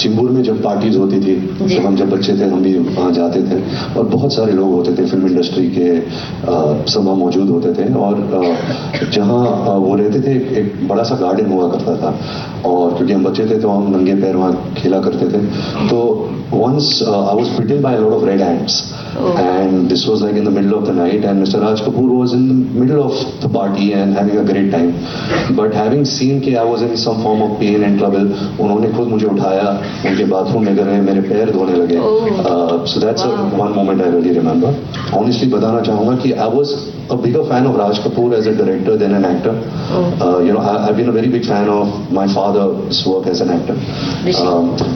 चिंबूर में जब पार्टीज होती थी तो हम जब बच्चे थे हम भी वहाँ जाते थे और बहुत सारे लोग होते थे फिल्म इंडस्ट्री के, सब वहाँ मौजूद होते थे। और जहाँ वो रहते थे एक बड़ा सा गार्डन हुआ करता था, और क्योंकि हम बच्चे थे तो हम नंगे पैर वहाँ खेला करते थे। तो once I was bitten by a lot of red ants, and this was like in the middle of the night, and Mr. Raj Kapoor was in the middle of the party and having a great time, but having seen कि I was in some form of pain and trouble, उन्होंने खुद मुझे उठाया, उनके bathroom में गए, मेरे पैर धोने लगे। So that's one moment I really remember. Honestly बताना चाहूँगा कि I was a bigger fan of Raj Kapoor as a director than an actor. You know, I've been a very big fan of my father's work as an actor.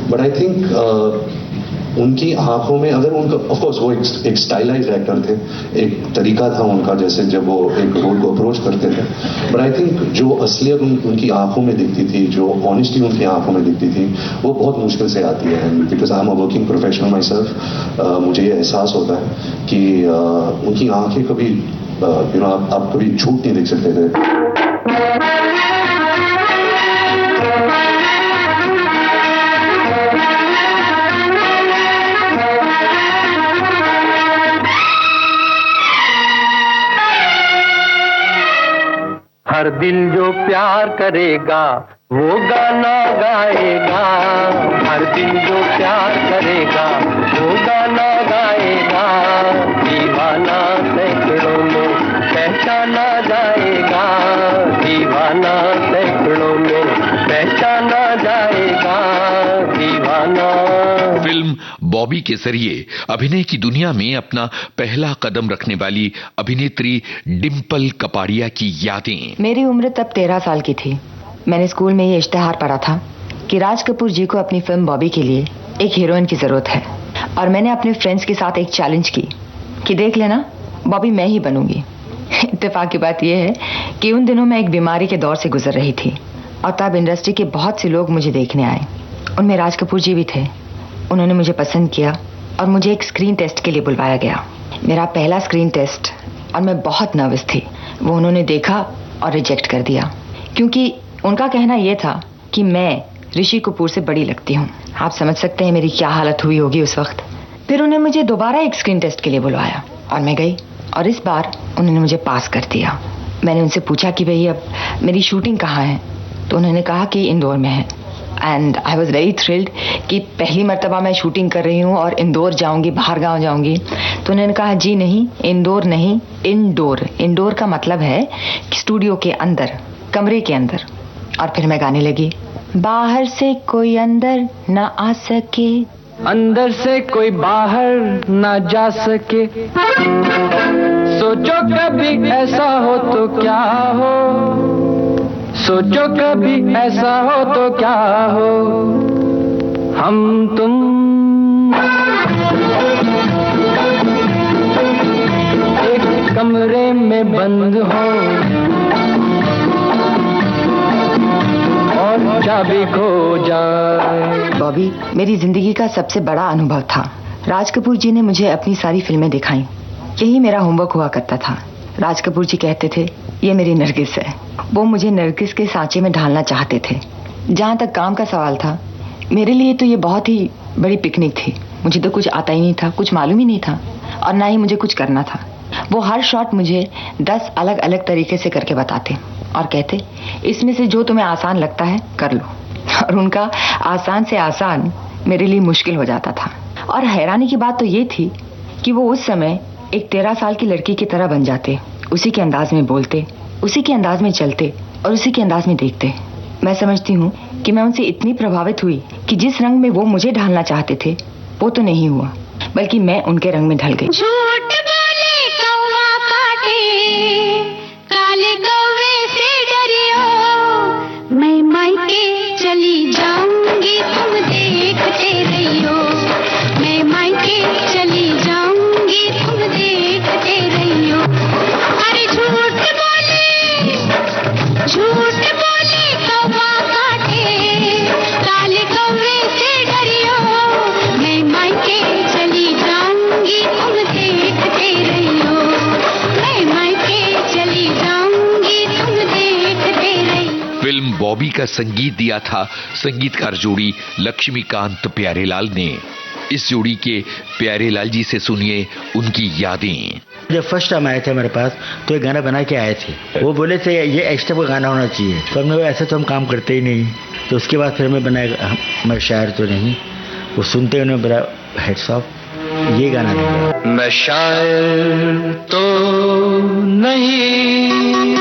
But I think उनकी आंखों में, अगर उनका, of course वो एक stylised actor थे, एक तरीका था उनका जैसे जब वो एक रोल को अप्रोच करते थे। बट आई थिंक जो असलियत उनकी आंखों में दिखती थी, जो ऑनेस्टी उनकी आंखों में दिखती थी, वो बहुत मुश्किल से आती है। Because I am a working professional my self, मुझे ये एहसास होता है कि उनकी आंखें कभी यू नो आप कभी झूठ नहीं देख सकते थे। हर दिल जो प्यार करेगा वो गाना गाएगा, हर दिल जो प्यार करेगा वो गाना गाएगा, दीवाना सैकड़ों में पहचाना जाएगा, दीवाना सैकड़ों में पहचाना जाएगा, दीवाना। फिल्म बॉबी के जरिए अभिनय की दुनिया में अपना पहला कदम रखने वाली अभिनेत्री डिम्पल कपाड़िया की यादें। मेरी उम्र तब 13 साल की थी। मैंने स्कूल में ये इश्तिहार पढ़ा था कि राज कपूर जी को अपनी फिल्म बॉबी के लिए एक हीरोइन की जरूरत है, और मैंने अपने फ्रेंड्स के साथ एक चैलेंज की कि देख लेना बॉबी मैं ही बनूंगी। इत्तेफाक की बात यह है कि उन दिनों मैं एक बीमारी के दौर से गुजर रही थी, और तब इंडस्ट्री के बहुत से लोग मुझे देखने आए, उनमें राज कपूर जी भी थे। उन्होंने मुझे पसंद किया और मुझे एक स्क्रीन टेस्ट के लिए बुलवाया गया। मेरा पहला स्क्रीन टेस्ट, और मैं बहुत नर्वस थी। वो उन्होंने देखा और रिजेक्ट कर दिया, क्योंकि उनका कहना यह था कि मैं ऋषि कपूर से बड़ी लगती हूँ। आप समझ सकते हैं मेरी क्या हालत हुई होगी उस वक्त। फिर उन्होंने मुझे दोबारा एक स्क्रीन टेस्ट के लिए बुलवाया और मैं गई, और इस बार उन्होंने मुझे पास कर दिया। मैंने उनसे पूछा कि भाई अब मेरी शूटिंग कहाँ है, तो उन्होंने कहा कि इंदौर में है। And I was very thrilled कि पहली मर्तबा मैं शूटिंग कर रही हूँ और इंदौर जाऊँगी, बाहर गाँव जाऊँगी। तो उन्होंने कहा जी नहीं, इंदौर नहीं, इंडोर। इंडोर का मतलब है कि स्टूडियो के अंदर, कमरे के अंदर। और फिर मैं गाने लगी बाहर से कोई अंदर न आ सके, अंदर से कोई बाहर ना जा सके। सोचो कभी ऐसा हो तो क्या हो, सोचो कभी ऐसा हो तो क्या हो। हम तुम एक कमरे में बंद हो और चाबी खो जाए। बॉबी मेरी जिंदगी का सबसे बड़ा अनुभव था। राज कपूर जी ने मुझे अपनी सारी फिल्में दिखाई, यही मेरा होमवर्क हुआ करता था। राज कपूर जी कहते थे ये मेरी नरगिस है। वो मुझे नरगिस के सांचे में ढालना चाहते थे। जहाँ तक काम का सवाल था, मेरे लिए तो ये बहुत ही बड़ी पिकनिक थी। मुझे तो कुछ आता ही नहीं था, कुछ मालूम ही नहीं था और ना ही मुझे कुछ करना था। वो हर शॉट मुझे 10 अलग अलग तरीके से करके बताते और कहते इसमें से जो तुम्हें आसान लगता है कर लो। और उनका आसान से आसान मेरे लिए मुश्किल हो जाता था। और हैरानी की बात तो ये थी कि वो उस समय एक 13 साल की लड़की की तरह बन जाते, उसी के अंदाज में बोलते, उसी के अंदाज में चलते और उसी के अंदाज में देखते। मैं समझती हूँ कि मैं उनसे इतनी प्रभावित हुई कि जिस रंग में वो मुझे ढालना चाहते थे वो तो नहीं हुआ, बल्कि मैं उनके रंग में ढल गई। झूठ बोले कौवा काटे, काले कौवे से डरियो, मैं मायके चली जाऊंगी तुम देखते रहियो, मैं मायके चली जाऊंगी तुम देखते रहियो। अरे झूठ बोले कौवा काटे, काले कौवे से डरियो, मैं मायके चली जाऊंगी तुम देखते रहियो, मैं मायके चली जाऊंगी तुम देखते रहियो। फिल्म बॉबी का संगीत दिया था संगीतकार जोड़ी लक्ष्मीकांत प्यारेलाल ने। इस जोड़ी के प्यारेलाल जी से सुनिए उनकी यादें। जब फर्स्ट टाइम आए थे मेरे पास तो एक गाना बना के आए थे। वो बोले थे ये एक्स्ट्रा का गाना होना चाहिए, तो हमने ऐसे तो हम काम करते ही नहीं। तो उसके बाद फिर मैं बनाया, मैं शायर तो नहीं, वो सुनते उन्हें बड़ा हेड्स ऑफ, ये गाना था। मैं शायर तो नहीं।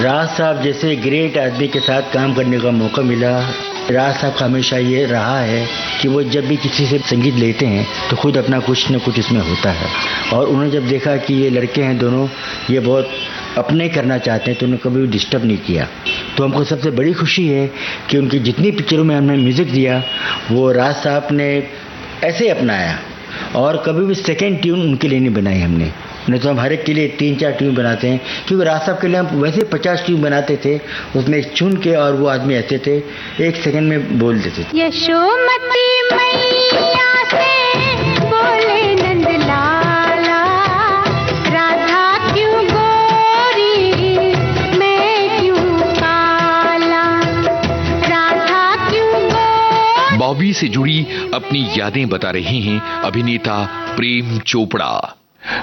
राज साहब जैसे ग्रेट आदमी के साथ काम करने का मौका मिला। राज साहब का हमेशा ये रहा है कि वो जब भी किसी से संगीत लेते हैं तो खुद अपना कुछ न कुछ इसमें होता है। और उन्होंने जब देखा कि ये लड़के हैं दोनों, ये बहुत अपने करना चाहते हैं, तो उन्होंने कभी डिस्टर्ब नहीं किया। तो हमको सबसे बड़ी खुशी है कि उनकी जितनी पिक्चरों में हमने म्यूज़िक दिया वो राज साहब ने ऐसे अपनाया, और कभी भी सेकेंड ट्यून उनके लिए नहीं बनाई हमने। नहीं तो हम हर एक के लिए 3-4 ट्यून बनाते हैं, क्योंकि राज साहब के लिए हम वैसे 50 ट्यून बनाते थे, उसमें एक चुन के, और वो आदमी ऐसे थे 1 सेकंड में बोल देते थे। यशोमती मैया से बोले नंद लाला, राधा क्यों गोरी मैं क्यों काला, राधा क्यों गोरी। बॉबी से जुड़ी अपनी यादें बता रहे हैं अभिनेता प्रेम चोपड़ा।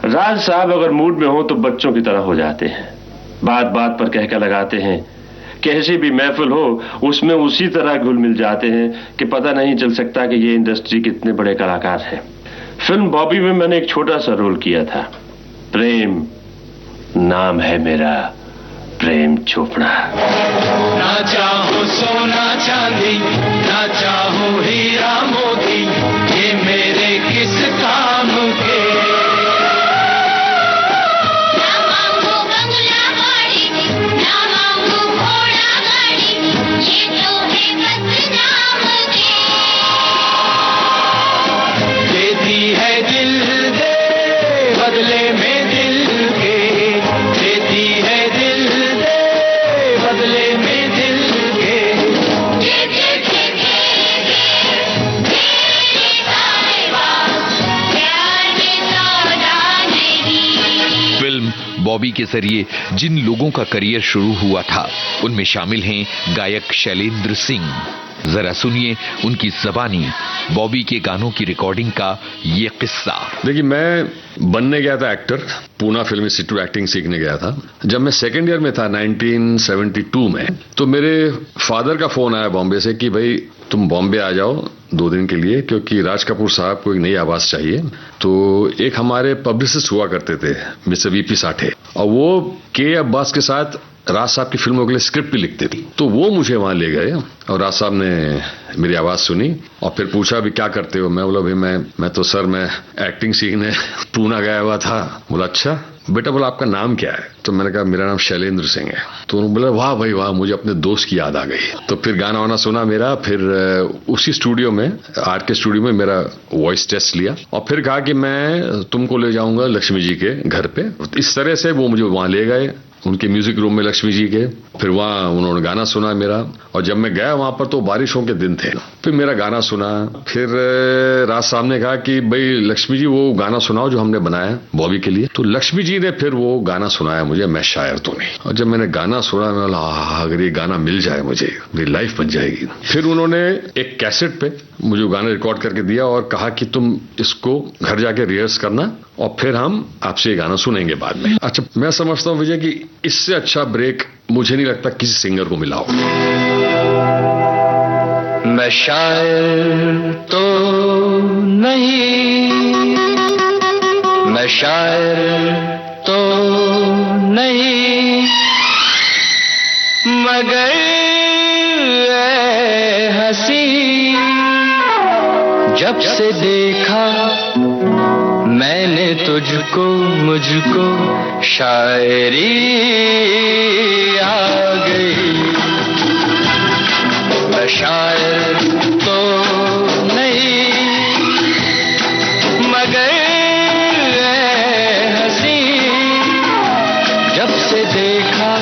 राज साहब अगर मूड में हो तो बच्चों की तरह हो जाते हैं, बात बात पर कहकर लगाते हैं, कैसी भी महफिल हो उसमें उसी तरह घुल मिल जाते हैं कि पता नहीं चल सकता कि ये इंडस्ट्री कितने बड़े कलाकार हैं। फिल्म बॉबी में मैंने एक छोटा सा रोल किया था। प्रेम नाम है मेरा, प्रेम चोपड़ा। ना चाहूं सोना चांदी, ना चाहूं हीरा मोती, ये मेरे किस काम के। बॉबी के जरिए जिन लोगों का करियर शुरू हुआ था उनमें शामिल हैं गायक शैलेंद्र सिंह। जरा सुनिए उनकी जबानी बॉबी के गानों की रिकॉर्डिंग का ये किस्सा। देखिए, मैं बनने गया था actor, Poona film institute acting सीखने गया था। जब मैं सेकेंड ईयर में था 1972 में, तो मेरे फादर का फोन आया बॉम्बे से कि भाई तुम बॉम्बे आ जाओ 2 दिन के लिए, क्योंकि राज कपूर साहब को एक नई आवाज चाहिए। तो एक हमारे पब्लिसिस्ट हुआ करते थे मिस्टर वीपी साठे, और वो के अब्बास के साथ राज साहब की फिल्मों के लिए स्क्रिप्ट भी लिखते थे। तो वो मुझे वहां ले गए और राज साहब ने मेरी आवाज सुनी और फिर पूछा भी क्या करते हो। मैं बोला भाई मैं तो सर मैं एक्टिंग सीखने पूना गया हुआ था। बोला अच्छा बेटा, बोला आपका नाम क्या है? तो मैंने कहा मेरा नाम शैलेंद्र सिंह है। तो उन्होंने बोला वाह भाई वाह, मुझे अपने दोस्त की याद आ गई। तो फिर गाना वाना सुना मेरा, फिर उसी स्टूडियो में, आर्ट के स्टूडियो में मेरा वॉइस टेस्ट लिया और फिर कहा कि मैं तुमको ले जाऊंगा लक्ष्मी जी के घर पे। इस तरह से वो मुझे वहां ले गए उनके म्यूजिक रूम में लक्ष्मी जी के। फिर वहां उन्होंने गाना सुना मेरा और जब मैं गया वहां पर तो बारिशों के दिन थे। फिर मेरा गाना सुना। फिर राज साहब ने कहा कि भाई लक्ष्मी जी वो गाना सुनाओ जो हमने बनाया बॉबी के लिए। तो लक्ष्मी जी ने फिर वो गाना सुनाया मुझे, मैं शायर तो नहीं। और जब मैंने गाना सुना मैं बोला अगर ये गाना मिल जाए मुझे मेरी लाइफ बन जाएगी। फिर उन्होंने एक कैसेट पे मुझे गाना रिकॉर्ड करके दिया और कहा कि तुम इसको घर जाके रिहर्स करना और फिर हम आपसे ये गाना सुनेंगे बाद में। अच्छा, मैं समझता हूँ विजय कि इससे अच्छा ब्रेक मुझे नहीं लगता किसी सिंगर को मिला हो। मैं शायर तो नहीं, मैं शायर तो नहीं, मगर हंसी जब से देखा मैंने तुझको मुझको शायरी आ गई। मैं शायर तो नहीं मगर हंसी जब से देखा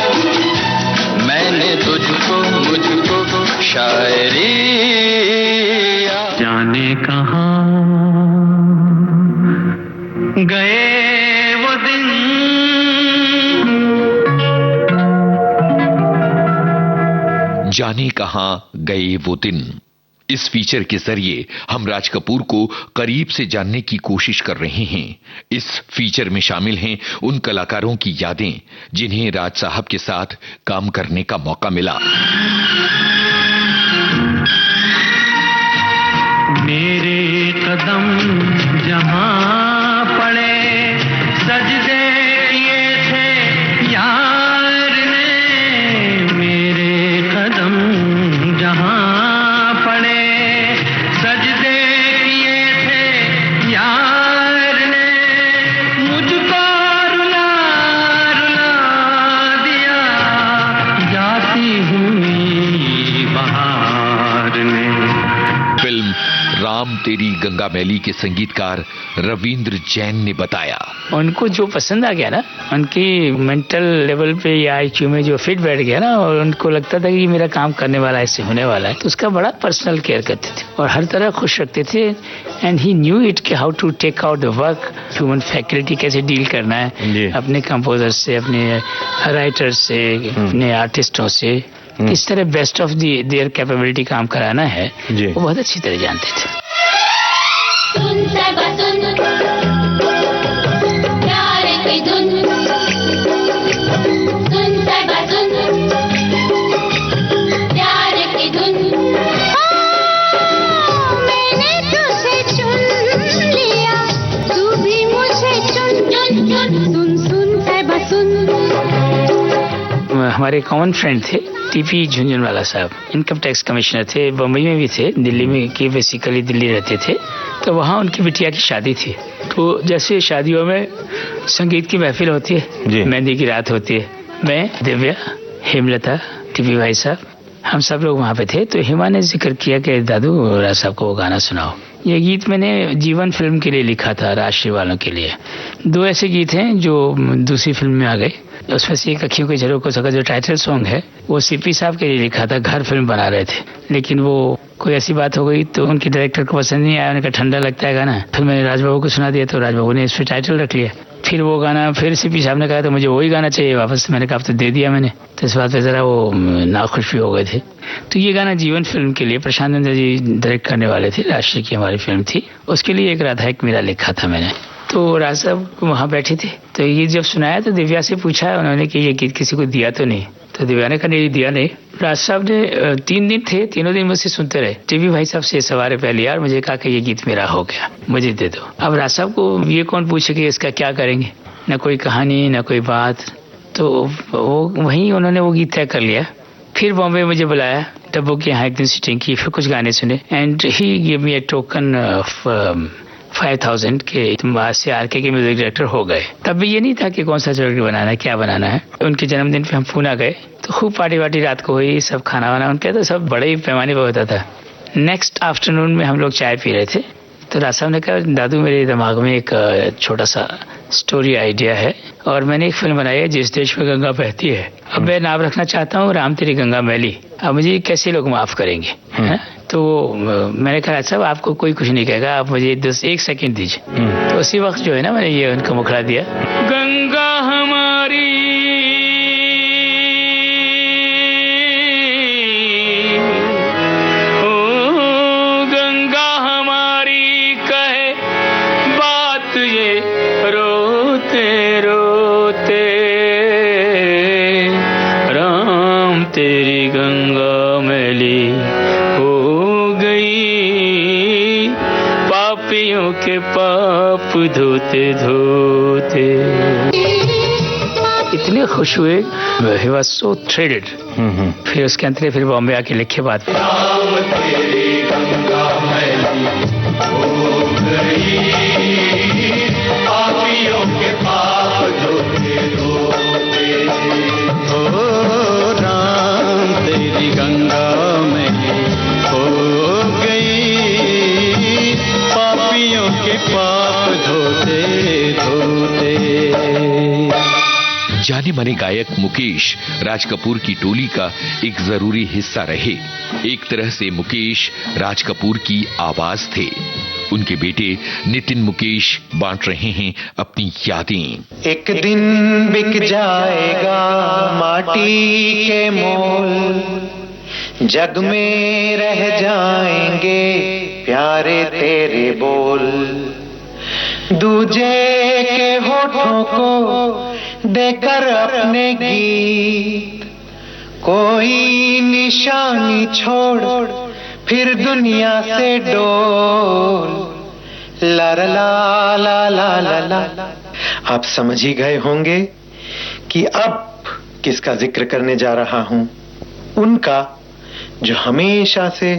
मैंने तुझको मुझको शायरी जाने कहाँ गए वो दिन जाने कहां गए वो दिन। इस फीचर के जरिए हम राज कपूर को करीब से जानने की कोशिश कर रहे हैं। इस फीचर में शामिल हैं उन कलाकारों की यादें जिन्हें राज साहब के साथ काम करने का मौका मिला। मेरे कदम जहां पड़े सजदे किए थे यार ने। मेरे कदम जहां पड़े सजदे किए थे यार ने। मुझको रुला रुला दिया जाती हुई बहार ने। फिल्म राम तेरी गंगा मैली के संगीतकार रविंद्र जैन ने बताया, उनको जो पसंद आ गया ना, उनकी मेंटल लेवल पे या आईक्यू में जो फिट बैठ गया ना, और उनको लगता था कि मेरा काम करने वाला ऐसे होने वाला है, तो उसका बड़ा पर्सनल केयर करते थे और हर तरह खुश रखते थे। एंड ही न्यू इट कि how to take out the work, human faculty कैसे डील करना है अपने कंपोजर से, अपने राइटर से, अपने आर्टिस्टों से, किस तरह बेस्ट ऑफ देयर कैपेबिलिटी काम कराना है, वो बहुत अच्छी तरह जानते थे। हमारे कॉमन फ्रेंड थे टीपी झुंझुनवाला साहब, इनकम टैक्स कमिश्नर थे, बम्बई में भी थे, दिल्ली में कि बेसिकली दिल्ली रहते थे। तो वहाँ उनकी बिटिया की शादी थी। तो जैसे शादियों में संगीत की महफिल होती है, मेहंदी की रात होती है, मैं, दिव्या, हेमलता, टीपी भाई साहब, हम सब लोग वहाँ पे थे। तो हेमा ने जिक्र किया कि दादू राज साहब को वो गाना सुनाओ। ये गीत मैंने जीवन फिल्म के लिए लिखा था, राष्ट्रीय वालों के लिए। दो ऐसे गीत हैं जो दूसरी फिल्म में आ गए। उसमें से एक अखियों के झरोखों का जो टाइटल सॉन्ग है वो सीपी साहब के लिए लिखा था, घर फिल्म बना रहे थे, लेकिन वो कोई ऐसी बात हो गई तो उनके डायरेक्टर को पसंद नहीं आया, उनका ठंडा लगता है गाना। फिर मैंने राजबाबू को सुना दिया तो राजबाबू ने इस पर टाइटल रख लिया। फिर वो गाना फिर सीपी साहब ने कहा तो मुझे वही गाना चाहिए वापस। मैंने कहा तो दे दिया मैंने। तो इस बात पे जरा वो नाखुश भी हो गए थे। तो ये गाना जीवन फिल्म के लिए प्रशांत नंदा जी डायरेक्ट करने वाले थे, राष्ट्रीय की हमारी फिल्म थी, उसके लिए एक राधा एक मेरा लिखा था मैंने। तो राज साहब वहाँ बैठे थे, तो ये जब सुनाया तो दिव्या से पूछा उन्होंने कि ये गीत किसी को दिया तो नहीं। तो दिव्या ने कहा नहीं दिया नहीं। राज साहब ने 3 दिन थे, तीनों दिन मुझसे सुनते रहे। टीवी भाई साहब से सवारे पहले यार मुझे कहा कि ये गीत मेरा हो गया, मुझे दे दो। अब राज साहब को ये कौन पूछे कि इसका क्या करेंगे, न कोई कहानी न कोई बात। तो वो वहीं उन्होंने वो गीत तय कर लिया। फिर बॉम्बे मुझे बुलाया, डब्बू के यहाँ एक दिन सीटिंग की, फिर कुछ गाने सुने and he give me a token of 5000 के तुम आज से आरके के म्यूजिक डायरेक्टर हो गए। तब भी ये नहीं था कि कौन सा चरित्र बनाना है, क्या बनाना है। उनके जन्मदिन पे हम पूना गए तो खूब पार्टी वार्टी रात को हुई, सब खाना वाना उनके तो सब बड़े ही पैमाने पर होता था। नेक्स्ट आफ्टरनून में हम लोग चाय पी रहे थे तो राज साहब ने कहा, दादू मेरे दिमाग में एक छोटा सा स्टोरी आइडिया है और मैंने एक फिल्म बनाई है जिस देश में गंगा बहती है। अब मैं नाम रखना चाहता हूँ राम तेरी गंगा मैली। अब मुझे कैसे लोग माफ करेंगे? तो मैंने कहा साहब आपको कोई कुछ नहीं कहेगा, आप मुझे 1 सेकंड दीजिए। तो उसी वक्त जो है ना मैंने ये उनको मुखड़ा दिया, गंगा हमारी तेरी गंगा मैली हो गई, पापियों के पाप धोते धोते। इतने खुश हुए, ही वाज सो थ्रिल्ड। फिर उसके अंतरे फिर बॉम्बे आके लिखे बात, तेरी गंगा मैली हो गई, पापियों के पाप धोते धोते। तेरी गंगा मैली हो गई, पापियों के पाप धोते धोते। जाने माने गायक मुकेश राज कपूर की टोली का एक जरूरी हिस्सा रहे। एक तरह से मुकेश राज कपूर की आवाज थे। उनके बेटे नितिन मुकेश बांट रहे हैं अपनी यादें। एक दिन बिक जाएगा माटी के मोल, जग में रह जाएंगे प्यारे तेरे बोल, दूजे के होठों को देकर अपने गीत, कोई निशानी छोड़ फिर दुनिया से डोल, ला ला ला ला ला ला। आप समझ ही गए होंगे कि अब किसका जिक्र करने जा रहा हूं। उनका जो हमेशा से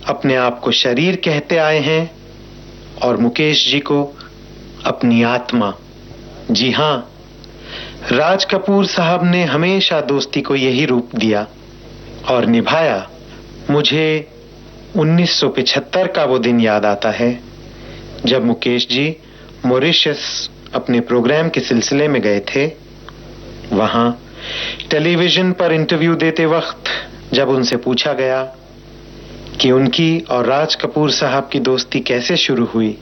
अपने आप को शरीर कहते आए हैं और मुकेश जी को अपनी आत्मा। जी हां, राज कपूर साहब ने हमेशा दोस्ती को यही रूप दिया और निभाया। मुझे 1975 का वो दिन याद आता है जब मुकेश जी मॉरिशस अपने प्रोग्राम के सिलसिले में गए थे। वहां टेलीविजन पर इंटरव्यू देते वक्त जब उनसे पूछा गया कि उनकी और राज कपूर साहब की दोस्ती कैसे शुरू हुई,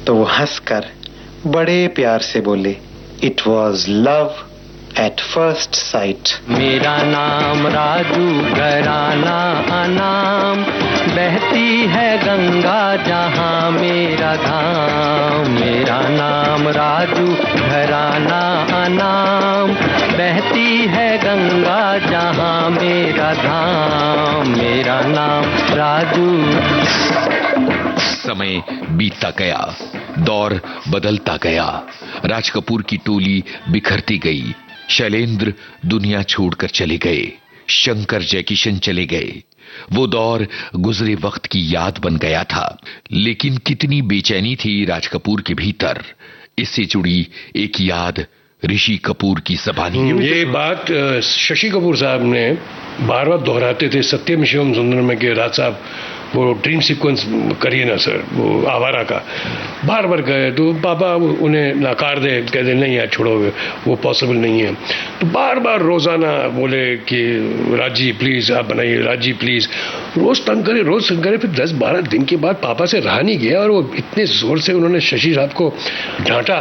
तो वो हंसकर बड़े प्यार से बोले, it was love at first sight. मेरा नाम राजू, घराना अनाम, बहती है गंगा जहां मेरा धाम। मेरा नाम राजू, घराना अनाम, बहती है गंगा जहां मेरा धाम। मेरा नाम राजू। समय बीतता गया, दौर बदलता गया, राज कपूर की टोली बिखरती गई। शैलेंद्र दुनिया छोड़कर चले गए, शंकर जयकिशन चले गए। वो दौर गुजरे वक्त की याद बन गया था, लेकिन कितनी बेचैनी थी राज कपूर के भीतर। इससे जुड़ी एक याद ऋषि कपूर की ज़बानी। ये बात शशि कपूर साहब ने बार बार दोहराते थे सत्यम शिवम सुंदरम में कि राज साहब वो ड्रीम सीक्वेंस करिए ना सर, वो आवारा का। बार बार गए तो पापा उन्हें नकार दे, कह दे नहीं यार छोड़ो वो पॉसिबल नहीं है। तो बार बार रोजाना बोले कि राजी प्लीज आप बनाइए, राजी प्लीज। रोज तंग करे, रोज तंग करे। फिर 10-12 दिन के बाद पापा से रहा नहीं गया और वो इतने जोर से उन्होंने शशि साहब को डांटा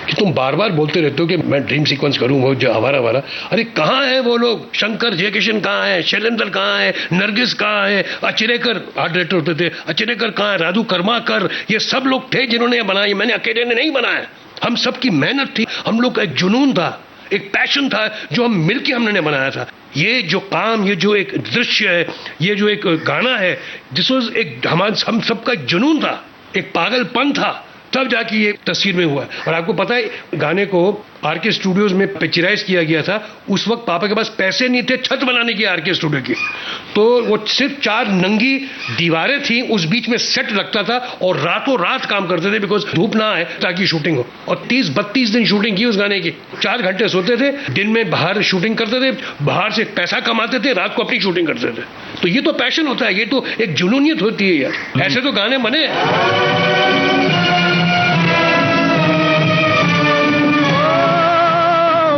कि तुम बार बार बोलते रहते हो कि मैं ड्रीम सीक्वेंस करूं, वो जो आवारा वाला। अरे कहाँ है वो लोग? शंकर जयकिशन कहाँ है? शैलेंद्र कहाँ है? नरगिस कहाँ है? अचरेकर आर्ट डायरेक्टर होते थे, अचरेकर कहाँ है? राधू कर्माकर, ये सब लोग थे जिन्होंने बनाई। मैंने अकेले ने नहीं बनाया, हम सबकी मेहनत थी। हम लोग का एक जुनून था, एक पैशन था जो हम मिलके हमने बनाया था। ये जो काम, ये जो एक दृश्य है, ये जो एक गाना है, दिस वाज एक हम सबका एक जुनून था, एक पागलपन था। तब जाके ये तस्वीर में हुआ है। और आपको पता है गाने को आरके स्टूडियोज में पिक्चराइज किया गया था। उस वक्त पापा के पास पैसे नहीं थे छत बनाने की आरके स्टूडियो की, तो वो सिर्फ 4 नंगी दीवारें थी, उस बीच में सेट लगता था और रातों रात काम करते थे बिकॉज धूप ना आए ताकि शूटिंग हो। और 30-32 दिन शूटिंग की उस गाने की। 4 घंटे सोते थे, दिन में बाहर शूटिंग करते थे, बाहर से पैसा कमाते थे, रात को अपनी शूटिंग करते थे। तो ये तो पैशन होता है, ये तो एक जुनूनियत होती है यार। ऐसे तो गाने बने।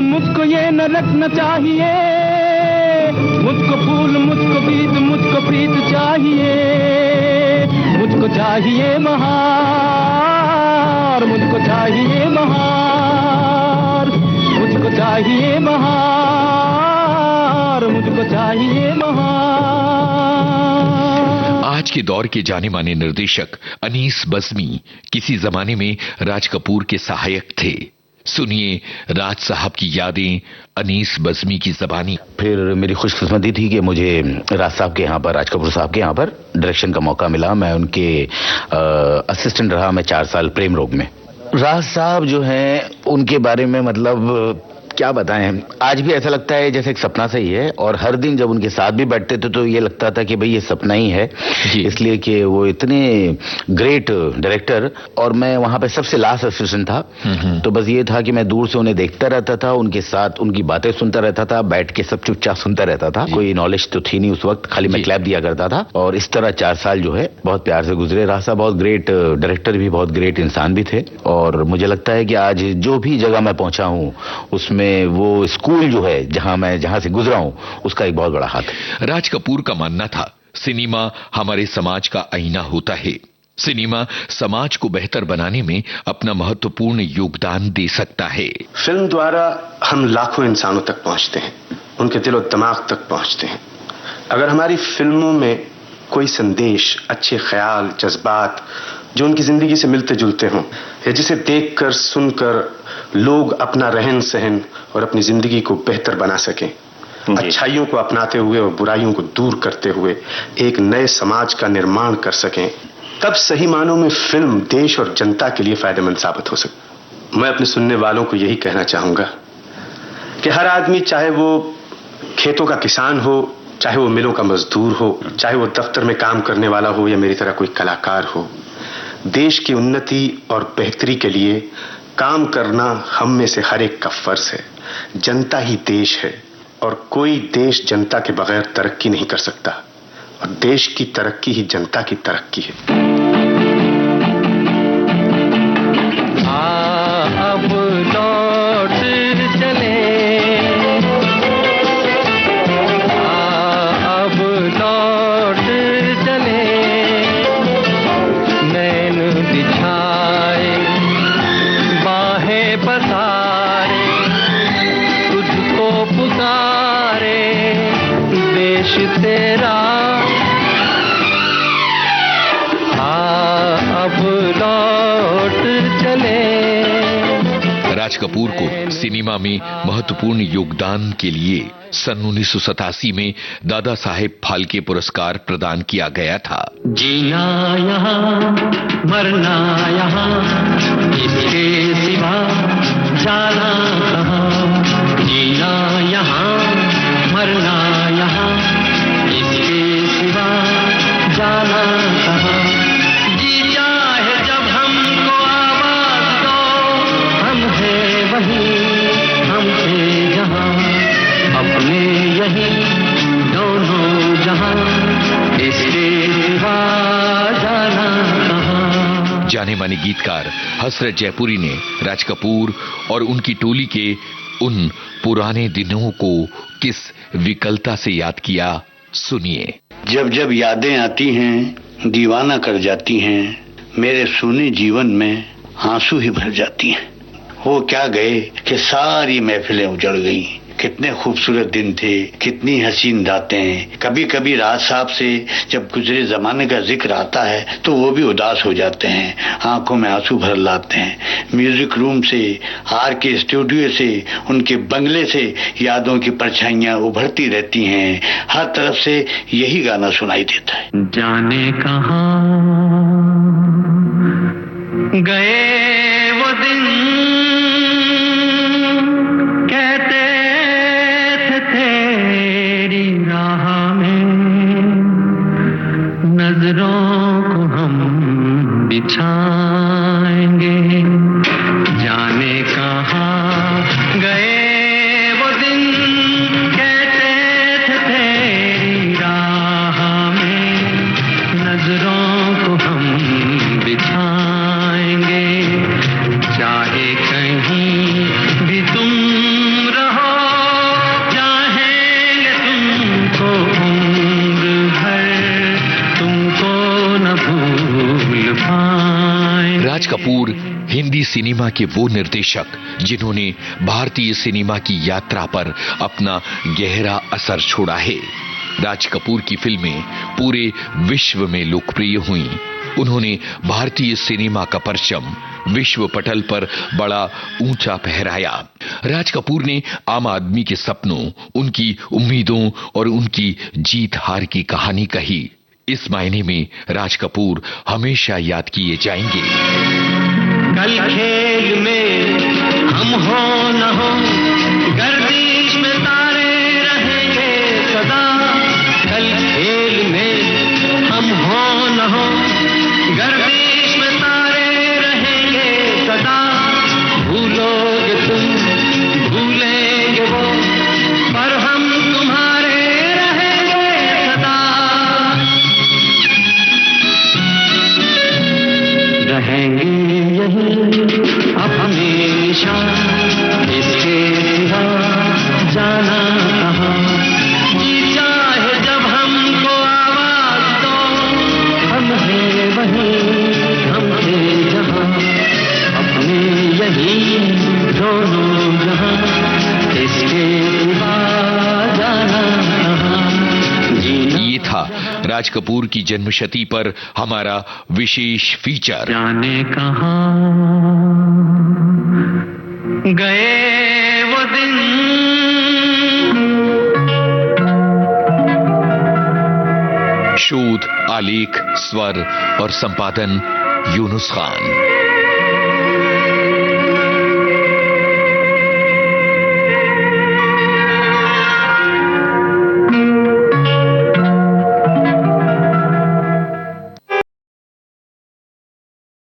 मुझको ये न रखना चाहिए, मुझको फूल, मुझको बीज, मुझको प्रीत चाहिए, मुझको चाहिए बहार, मुझको चाहिए बहार, मुझको चाहिए बहार, मुझको चाहिए बहार। आज के दौर के जाने माने निर्देशक अनीस बज़्मी किसी जमाने में राज कपूर के सहायक थे। सुनिए राज साहब की यादें अनीस बज़्मी की ज़बानी। फिर मेरी खुशकिस्मती थी कि मुझे राज साहब के यहाँ पर, राज कपूर साहब के यहाँ पर डायरेक्शन का मौका मिला। मैं उनके असिस्टेंट रहा मैं 4 साल प्रेम रोग में। राज साहब जो हैं उनके बारे में मतलब क्या बताएं, आज भी ऐसा लगता है जैसे एक सपना सा ही है। और हर दिन जब उनके साथ भी बैठते थे तो ये लगता था कि भाई ये सपना ही है, इसलिए कि वो इतने ग्रेट डायरेक्टर। और मैं वहां पे सबसे लास्ट असिस्टेंट था, तो बस ये था कि मैं दूर से उन्हें देखता रहता था, उनके साथ उनकी बातें सुनता रहता था, बैठ के सब चुपचाप सुनता रहता था। कोई नॉलेज तो थी नहीं उस वक्त, खाली मैं क्लैप दिया करता था। और इस तरह 4 साल जो है बहुत प्यार से गुजरे। राज साहब बहुत ग्रेट डायरेक्टर भी, बहुत ग्रेट इंसान भी थे। और मुझे लगता है कि आज जो भी जगह मैं पहुंचा हूं उसमें वो स्कूल जो है जहां से गुजरा हूं उसका एक बहुत बड़ा हाथ है। राज कपूर का मानना था सिनेमा हमारे समाज का आईना होता है। सिनेमा समाज को बेहतर बनाने में अपना महत्वपूर्ण योगदान दे सकता है। फिल्म द्वारा हम लाखों इंसानों तक पहुंचते हैं, उनके दिलो दिमाग तक पहुंचते हैं। अगर हमारी फिल्मों में कोई संदेश, अच्छे ख्याल, जज्बात जो उनकी जिंदगी से मिलते जुलते हों, या जिसे देखकर सुनकर लोग अपना रहन सहन और अपनी जिंदगी को बेहतर बना सकें, अच्छाइयों को अपनाते हुए और बुराइयों को दूर करते हुए एक नए समाज का निर्माण कर सकें, तब सही मानों में फिल्म देश और जनता के लिए फायदेमंद साबित हो सकती। मैं अपने सुनने वालों को यही कहना चाहूंगा कि हर आदमी, चाहे वो खेतों का किसान हो, चाहे वो मिलों का मजदूर हो, चाहे वो दफ्तर में काम करने वाला हो या मेरी तरह कोई कलाकार हो, देश की उन्नति और बेहतरी के लिए काम करना हम में से हर एक का फर्ज है। जनता ही देश है और कोई देश जनता के बगैर तरक्की नहीं कर सकता, और देश की तरक्की ही जनता की तरक्की है। अब लौट चले, अब लौट चले, नैन बिछाए बाहें पसारे, तुझको पुकारे देश तेरा, अब लौट चले। राज कपूर को सिनेमा में महत्वपूर्ण योगदान के लिए सन 1987 में दादा साहेब फाल्के पुरस्कार प्रदान किया गया था। जीना यहाँ मरना यहाँ, इसके सिवा जाना कहाँ। जीना यहाँ मरना यहाँ, इसके सिवा जाना कहाँ। जी चाहे जब हमको आवाज दो, हम हैं वहीं, हम थे जहाँ, अपने यही दोनों जहाँ, इसके सिवा जाना कहाँ। जाने माने गीतकार हसरत जयपुरी ने राज कपूर और उनकी टोली के उन पुराने दिनों को किस विकलता से याद किया, सुनिए। जब जब यादें आती हैं दीवाना कर जाती हैं, मेरे सूने जीवन में आंसू ही भर जाती हैं। हो क्या गए कि सारी महफिलें उजड़ गईं। कितने खूबसूरत दिन थे, कितनी हसीन रातें। कभी कभी राज साहब से जब गुजरे जमाने का जिक्र आता है तो वो भी उदास हो जाते हैं, आंखों में आंसू भर लाते हैं। म्यूजिक रूम से, आर के स्टूडियो से, उनके बंगले से यादों की परछाइयां उभरती रहती हैं। हर तरफ से यही गाना सुनाई देता है। जाने कहाँ गए वो दिन कहते थे तेरी राह में नजरों को हम बिछाएंगे, जाने कहाँ गए वो दिन कहते थे तेरी राह में नजरों को हम बिछाएंगे, चाहे कहीं भी तुम रहो चाहेंगे तुमको उम्र भर, तुमको न भूल पाएंगे। राज कपूर हिंदी सिनेमा के वो निर्देशक जिन्होंने भारतीय सिनेमा की यात्रा पर अपना गहरा असर छोड़ा है। राज कपूर की फिल्में पूरे विश्व में लोकप्रिय हुईं। उन्होंने भारतीय सिनेमा का परचम विश्व पटल पर बड़ा ऊंचा फहराया। राज कपूर ने आम आदमी के सपनों, उनकी उम्मीदों और उनकी जीत हार की कहानी कही। इस मायने में राज कपूर हमेशा याद किए जाएंगे। कल खेल में हम हो न हो, गर्दिश में तारे रहेंगे सदा। कल खेल में हम हो न हो, गर्दिश में तारे रहेंगे सदा। भूलोगे तुम भूलेंगे वो, पर हम तुम्हारे रहेंगे सदा। रहेंगे अपने निशान, इसके सिवा जाना कहाँ। जी चाहे जब हमको आवाज दो, हम हैं वहीं हम थे जहाँ, अपने यही दोनों जहाँ, इसके सिवा जाना कहाँ। ये था राज कपूर की जन्मशती पर हमारा विशेष फीचर। जाने कहाँ गए वो दिन। शोध, आलेख, स्वर और संपादन यूनुस खान।